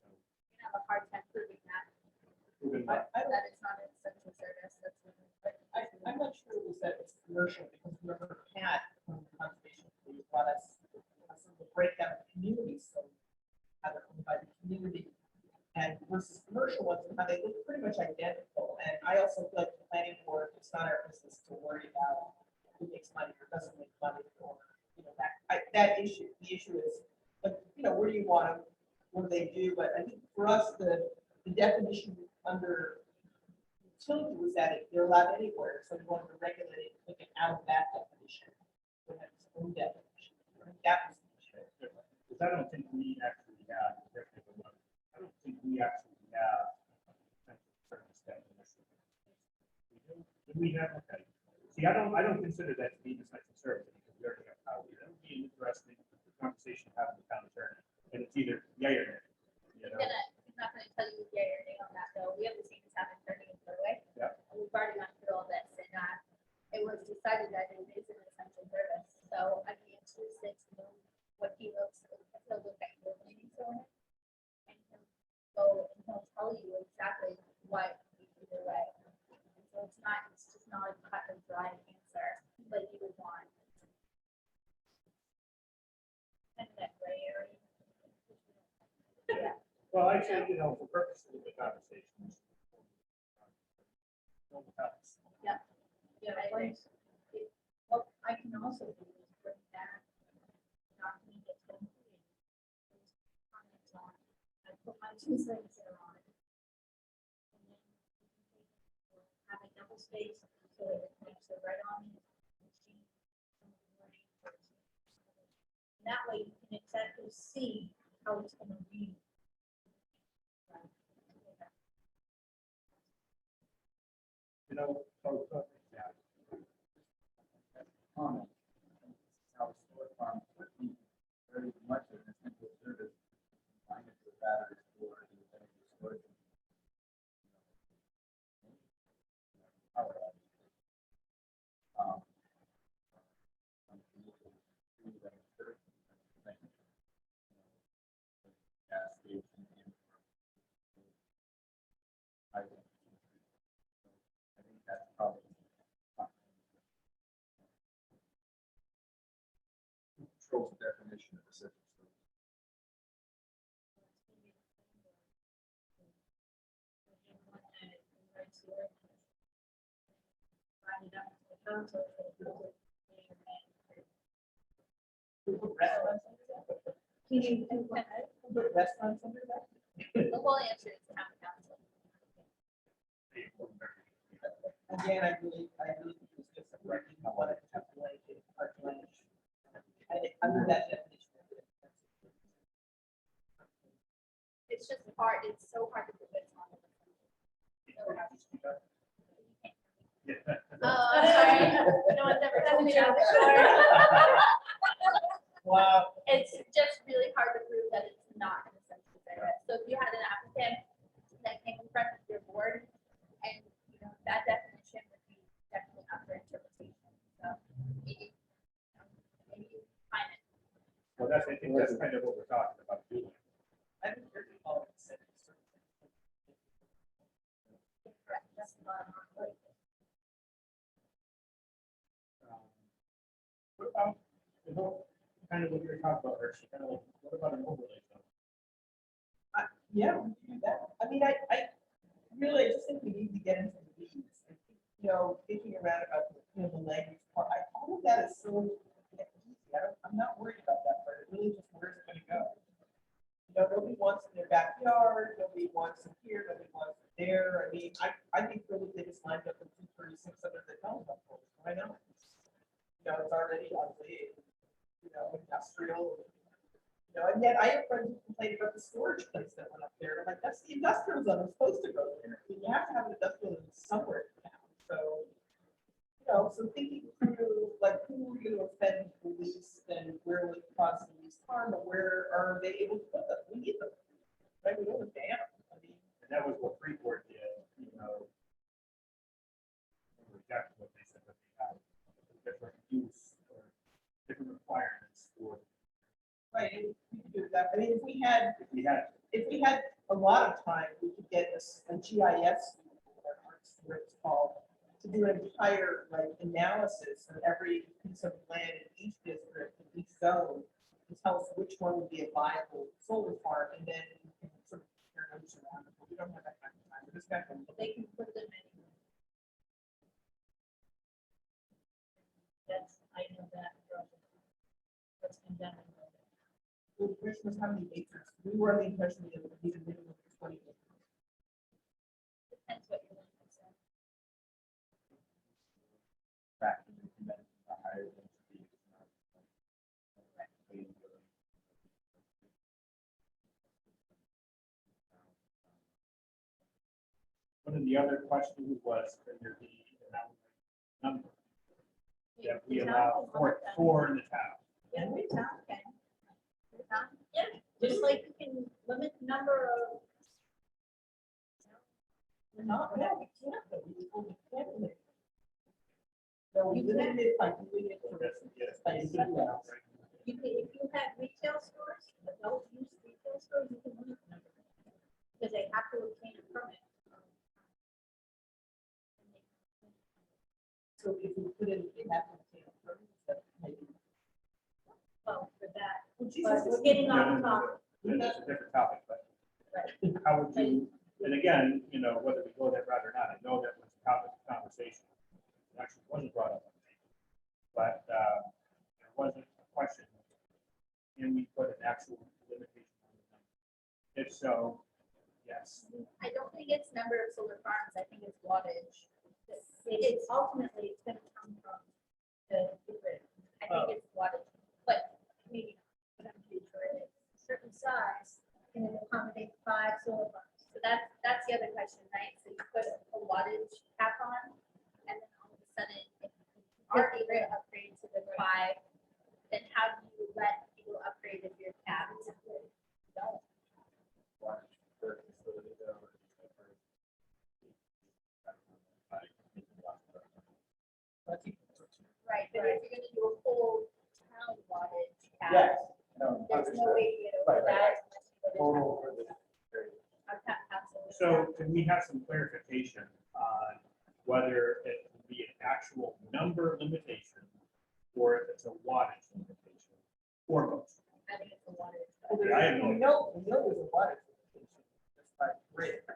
So, You have a hard time proving that, proving I don't, that it's not an essential service, that's. I'm not sure it was that it's commercial because remember Pat from the conservation committee brought us some of the breakdown of communities, so how they're owned by the community and versus commercial ones and how they look pretty much identical. And I also feel like the planning board, it's not our business to worry about who makes money or doesn't make money or, you know, that issue. The issue is, like, you know, where do you want them? What do they do? But I think for us, the definition under utility was that they're allowed anywhere, so we wanted to regulate it, take it out of that definition. So have its own definition. I think that was the issue. Because I don't think we actually have, I don't think we actually have essential service definition. We do? Do we have, okay. See, I don't consider that to be an essential service because we already have power. That would be an interesting conversation to have with the town attorney. And it's either yay or nay. You know? He's not gonna tell you yay or nay on that though. We have the same town attorney in the way. Yeah. And we've already gone through all this and it was decided that it is an essential service. So I mean, it's just what he looks, he'll look at your meetings on it. And he'll go and he'll tell you exactly what either way. And so it's just not a cut and dry answer, but you would want. And that gray area. Yeah. Well, I said, you know, for purposes of the conversation. Yeah, I agree. What I can also do is bring that document that's been created. Comments on, I put my 2 cents there on it. And then have a double space so that it makes it right on the machine. And that way you can exactly see how it's gonna read. You know, yeah. Comment. How solar farms would be very much of an essential service. Combine it with battery storage and energy storage. Power outage. Some people do that in certain things. Gas station. I think that's probably. Controls the definition of essential service. We put restaurants under that? Can you do what? We put restaurants under that? The whole answer is town council. Again, I really think it's just a correction. I want to have to like it, hard to manage. Under that definition. It's just hard, it's so hard to put this on. Oh, I'm sorry. No one's ever told me that before. Wow. It's just really hard to prove that it's not an essential area. So if you had an applicant that came in front of your board and, you know, that definition would be definitely up for interpretation. So maybe you find it. Well, that's, I think that's kind of what we're talking about doing. I haven't heard it all said. Correct. That's the bottom line. What about, you know, kind of what you're talking about, Hershey, kind of like, what about an overlay zone? Yeah, we can do that. I mean, I really just think we need to get into the weeds. I think, you know, thinking around about, you know, the language part, all of that is so easy. I'm not worried about that part. It really just where's it gonna go? You know, nobody wants in their backyard, nobody wants it here, nobody wants it there. I mean, I think really they just lined up in 236 under the telephone poles. Why not? You know, it's already ugly, you know, industrial. You know, and yet I have friends who complain about the storage place that went up there. I'm like, that's the industrial zone. I'm supposed to go there. I mean, you have to have an industrial zone somewhere in town. So, you know, so thinking through like who are we going to offend the least and where will it cause the least harm, and where are they able to put them? We need them. Right? We don't have dam. I mean, And that was what Freeport did, you know. I remember exactly what they said, that they had different use or different requirements for, right. And we could do that. I mean, if we had, if we had a lot of time, we could get a GIS, where it's called, to do an entire like analysis of every piece of land in each district, in each zone, to tell us which one would be a viable solar farm, and then we can sort of compare notes around it. But we don't have that kind of time. We're just gonna. They can put them in. That's, I know that. What's been done. Well, Christmas, how many acres? We were on the impression that it would be a minimum of 20 acres. Depends what you're looking for. Practically, a higher density. one of the other questions was, can there be an outright number that we allow for in the town? Yeah, we can. Yeah, just like you can limit the number of. We're not, we can't, though. We can't limit. So we limited it by doing it for Yes, by setbacks. You can, if you have retail stores, adult use retail stores, you can limit the number. Because they have to obtain a permit. So if we put it in that, that maybe. Well, for that, Well, but Jesus, we're getting No, off no, no, topic. no, that's a different topic, but Right. how would you, and again, you know, whether we go that route or not, I know that was a topic of conversation. It actually wasn't brought up, but there wasn't a question. Can we put an actual limitation on the number? If so, yes. I don't think it's number of solar farms, I think it's wattage. It's ultimately, it's gonna come from the grid. I think it's wattage, but Maybe, but I'm pretty sure it is. Certain size, and it accommodate 5 solar farms. so that's the other question, right? So you put a wattage cap on, and then all of a sudden, if you are able to upgrade to the 5, then how do you let people upgrade if you're capped? No. Right, but if you're gonna do a full town wattage cap, Yes. No, there's no understood. way to get over Right, right, that. unless you go to Total town. for this area. Absolutely. So can we have some clarification on whether it will be an actual number limitation or if it's a wattage limitation or both? I think it's a wattage. Well, Yeah, I have no we know there's a lot of limitation, just by grid. The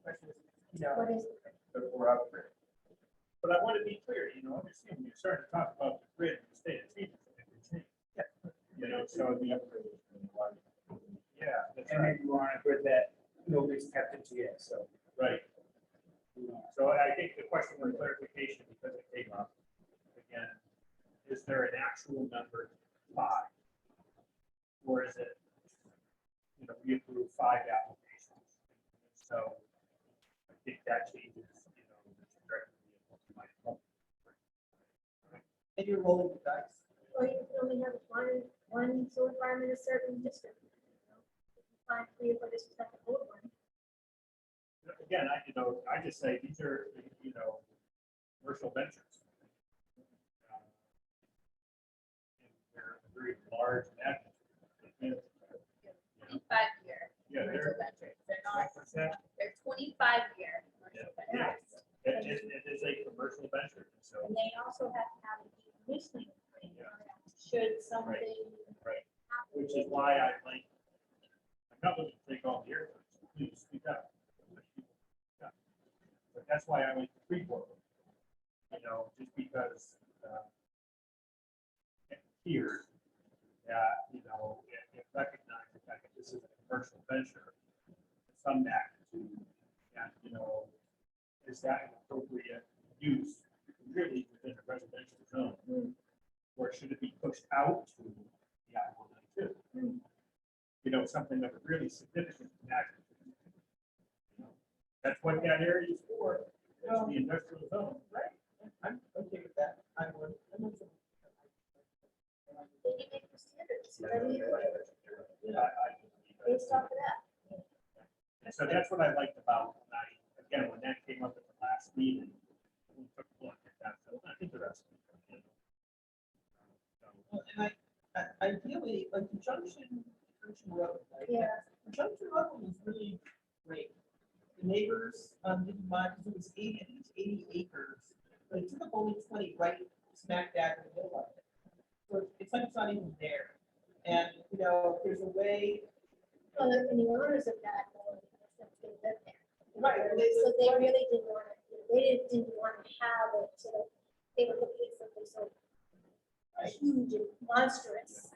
question is, you know, What is, Before upgrade. But I want to be clear, you know, understand when you're starting to talk about the grid in the state of Phoenix, it can change. So the upgrade. Yeah, that's And right. maybe we're on a grid that nobody's tapped into yet, so. Right. So I think the question for clarification, because it came up, again, is there an actual number 5? Or is it, we approve 5 applications? So I think that changes, the trajectory of what we might want. And you're rolling the dice. Or you can only have one solar farm in a certain district. If you find 3 or 4 districts that can hold one. Again, I just say these are, commercial ventures. And they're very large magnitude. 25-year Yeah, commercial they're ventures. They're not, 5%. they're 25-year commercial Yeah. ventures. It is a commercial venture, so, And they also have to have a decommissioning plan. Yeah. Should something. right, happen. which is why I'm not looking to take all the air, please speak up. But that's why I went to Freeport, just because, here, that, it recognized the fact that this is a commercial venture, of some magnitude, and, is that an appropriate use really within a residential zone? Or should it be pushed out to the I-192? Something of a really significant magnitude. That's what that area is for, it's the industrial zone. Right. I'm okay with that. I would. They can make the standards, whatever you do, I- based off of that. And so that's what I liked about, when that came up at the last meeting, we took a look at that, so I think the rest. Well, and ideally, like the Junction Road, right? Yeah. The Junction Road was really great. The neighbors, didn't mind, because it was 80 acres, but it took up only 20 right smack dab in the middle of it. So it's like it's not even there. And, if there's a way, Well, and the owners of that, they live there. Right. So they really didn't want to, they didn't want to have it, so they were looking at something so huge and monstrous.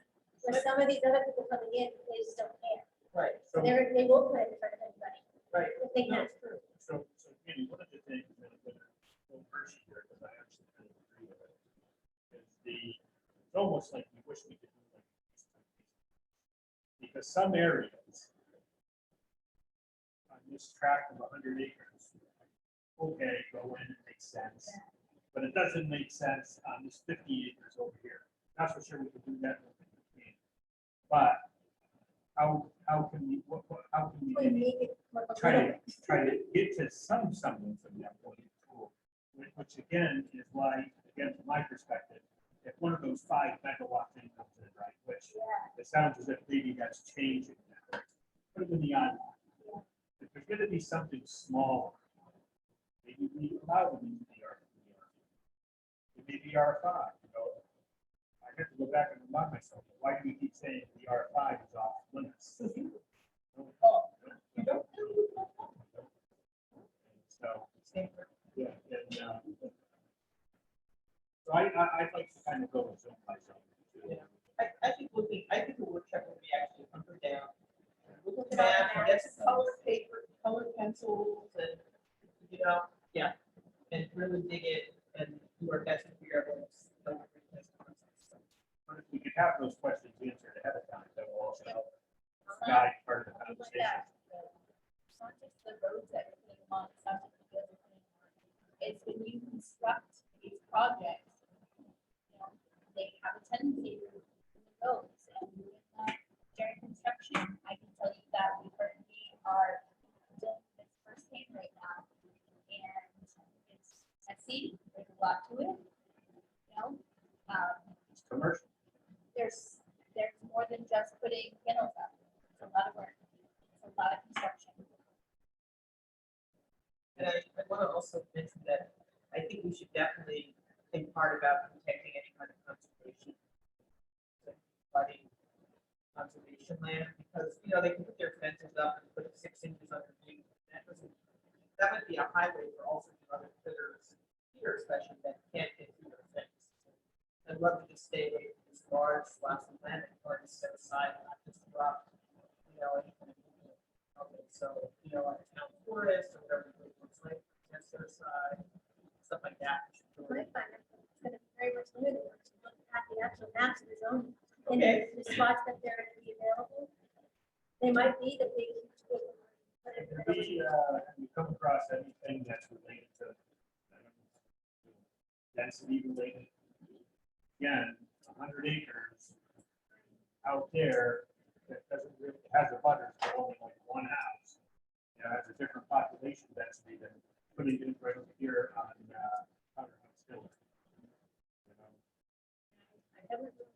Where some of these other people coming in, they just don't care. right, So, They will put it in front of anybody. right. If they No, can. it's true. so Andy, one of the things that I'm gonna go first here, because I actually kind of agree with it, is it's almost like we wish we could do like these type of things. Because some areas on this tract of 100 acres, okay, go in, it makes sense. But it doesn't make sense on this 50 acres over here. Not for sure we can do that. But how can we, how can we We maybe make it look a try little to, bit. try to get to some semblance of that point tool, which again is why, again, from my perspective, if one of those 5 megawatt things comes in, right, which Yeah. it sounds as if maybe that's changing now, put it in the on. If there's gonna be something small, maybe we allow them into the R. It may be R5, I have to go back and remind myself, why do we keep saying the R5 is off limits? So, yeah, and, so I'd like to kind of go zone by zone. Yeah. I think the workshop will be actually hunker down. Look at the Look at map, the and get maps. some color paper, colored pencils, and, yeah, and really dig it and do our best to figure out what's. But if we could have those questions answered ahead of time, that will also help Uh-huh. guide part of the Like conversation. that. It's not just the roads that you're putting on, it's not just the other thing. It's when you construct these projects, they have a tendency to those. And during construction, I can tell you that we currently are doing this firsthand right now. And it's messy, there's a lot to it, It's commercial. there's more than just putting panels up. It's a lot of work. It's a lot of construction. And I want to also mention that I think we should definitely think hard about protecting any kind of conservation. Flooding conservation land, because, they can put their fences up and put 6 inches underneath. That would be a highway for all sorts of other critters here, especially that can't get through their fence. I'd love to just stay away from this large lots of land that are set aside, not just drop, anything. Okay, so, like a town forest or whatever it looks like, set aside, stuff like that. Might find it, it's gonna be very much limited, once you look at the actual maps of the zone. And Okay. the spots that they're gonna be available, they might be the big, huge, big ones, but If it- you come across anything that's related to density related, again, 100 acres out there, that doesn't really, has a butter, but only like one house. Has a different population density than putting it right over here on Powder House Hill. I haven't really-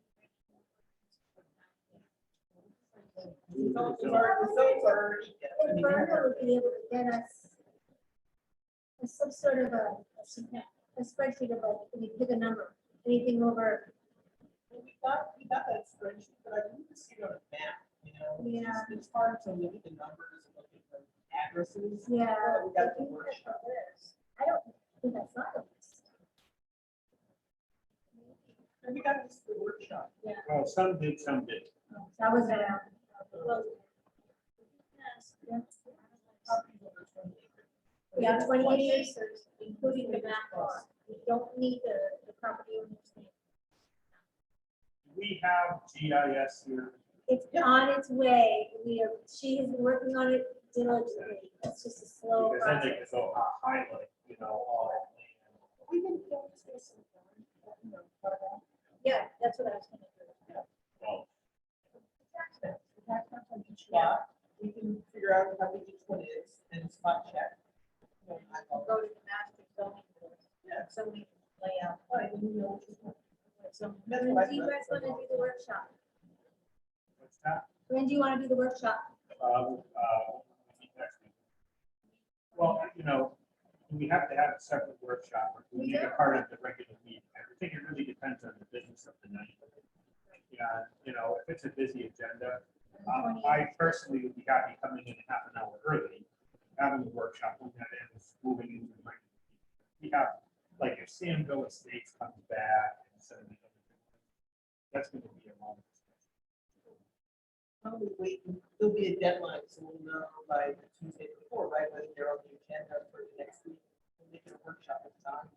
Results are already. If Verno would be able to get us some sort of a spreadsheet of like, we pick a number, anything over, We got that spreadsheet, but I need to see it on a map, Yeah. It's hard to look at the numbers and look at the addresses. yeah. We got I the think workshop. that's a list. I don't think that's not a list. And we got this for the workshop. Well, some did, some did. That was around. Yeah, 28 acres, including the back lot. We don't need the property owner's name. We have GIS here. It's on its way. She has been working on it diligently. It's just a slow Because then they process. can go highlight, all that land. We can go to some. Yeah, that's what I was gonna do. Well, Lot, we can figure out how big each one is and spot check. I'll go to the master zoning board. Yeah. So we can lay out. Right, and you know which one. So That's when what I do you guys thought. want to do the workshop? what's that? When do you want to do the workshop? Next week. Well, we have to have a separate workshop, or we We need a do. part of the regular meeting. I think it really depends on the business of the night. Yeah, if it's a busy agenda, I personally would be happy coming in half an hour early, having a workshop, when that is moving into the regular meeting. We have, like, if Sam Go Estates comes back and so that's going to be a long discussion. Probably wait, there'll be a deadline, so we'll know by the Tuesday before, right, whether they're on the agenda for the next week. We'll make it a workshop at the time.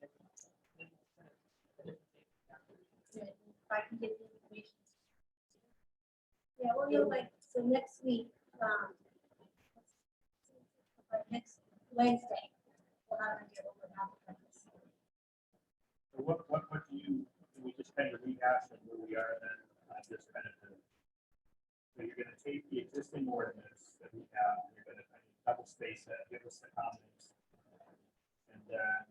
If I can get the information. Yeah, well, so next week, next Wednesday, we'll have an idea what we're having. So what do we just kind of rehash and where we are then, just kind of, so you're gonna take the existing ordinance that we have, and you're gonna kind of double space that, give us the comments. And then,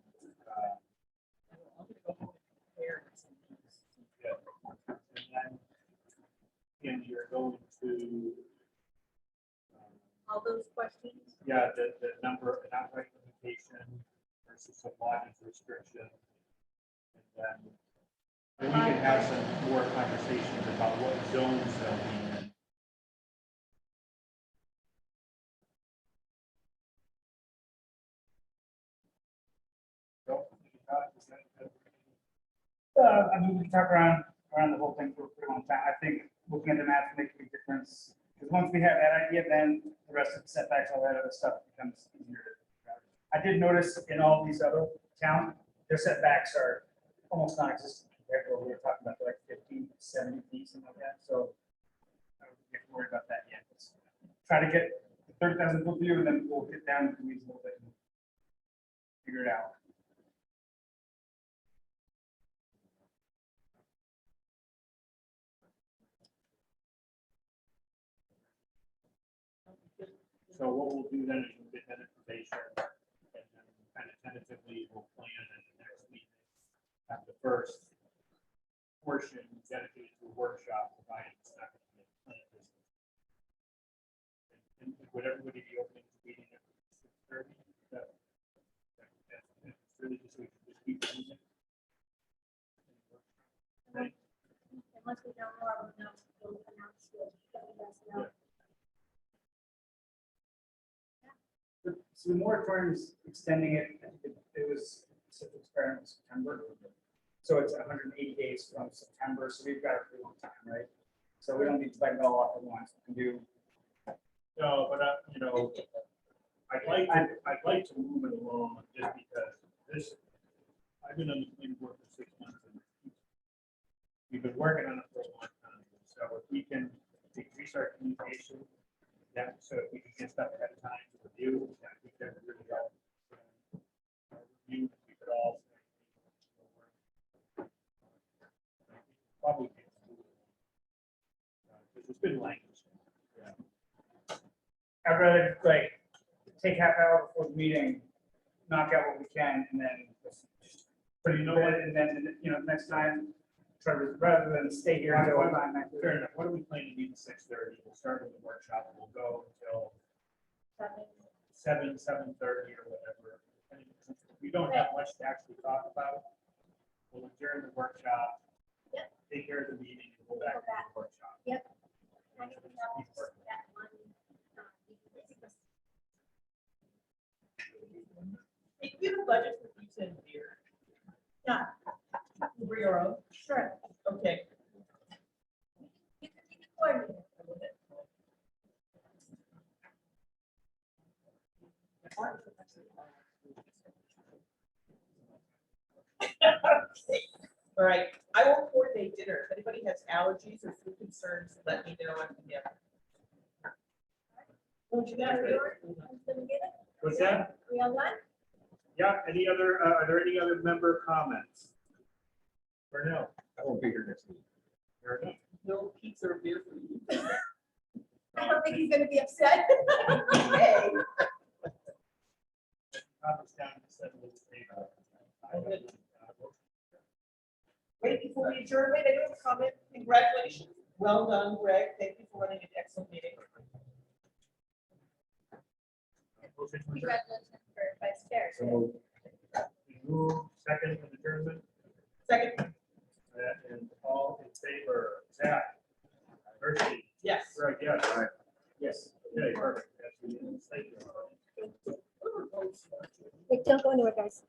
yeah, and you're going to, All those questions? yeah, the number, an outright limitation versus a wattage restriction. And then we can have some more conversations about what zones they'll be in. So, I mean, we can talk around the whole thing for a pretty long time. I think looking at the maps makes a big difference. Because once we have that idea, then the rest of the setbacks, all that other stuff becomes easier to figure out. I did notice in all these other towns, their setbacks are almost non-existent compared to what we were talking about, like 50, 70 feet, something like that. So I don't get worried about that yet. Let's try to get the 30,000 foot view, and then we'll get down to the weeds a little bit and figure it out. So what we'll do then is we'll get that information and then kind of tentatively we'll plan at the next meeting. Have the first portion dedicated to a workshop, providing it's not going to be a plan business. And would everybody be open to meeting at 6:30? That's really just, we can just keep doing it. Right. Unless we don't know, we'll announce it. Let you guys know. So the moratorium is extending it, it was set to expire in September. So it's 180 days from September, so we've got a pretty long time, right? So we don't need to bite it all off at once. We can do, No, but, you know, I'd like to move it along just because this, I've been on the planning board for 6 months. And we've been working on it for a long time. So if we can increase our communication, that, so if we can get stuff ahead of time to review, I think that would really help. Review, we could all. Probably. Because it's been language. I'd rather like take half hour before the meeting, knock out what we can, and then just put it in it, and then, you know, next time, try to, rather than stay here until Fair time. enough. What are we planning to meet at 6:30? We'll start with the workshop, and we'll go until 7:30 or whatever. And we don't have much to actually talk about. We'll adjourn the workshop. Yep. Take care of the meeting and go back to the workshop. Yep. And Anything just keep else working. that one, If you have a budget for pizza and beer, Yeah, you bring your own, sure. okay. You can be the coordinator. All right, I will coordinate dinner. If anybody has allergies or food concerns, let me know. I can get them. Don't you guys? What's that? We all done? Yeah, are there any other member comments? Or no? I won't be here next week. Or no? No pizza or beer for you. I don't think he's gonna be upset. Hey. Comments down to 7:08. Wait, before we adjourn, wait, I do have a comment. Congratulations. Well done, Greg. Thank you for running an excellent meeting. Motion to adjourn. congratulations for vice chair. So moved. We move second for adjournment, Second, and all in favor, Zach, Hershey, yes. Greg, yes. Aye. Yes, okay, perfect. That's unanimous. Thank you. Wait, don't go anywhere, guys.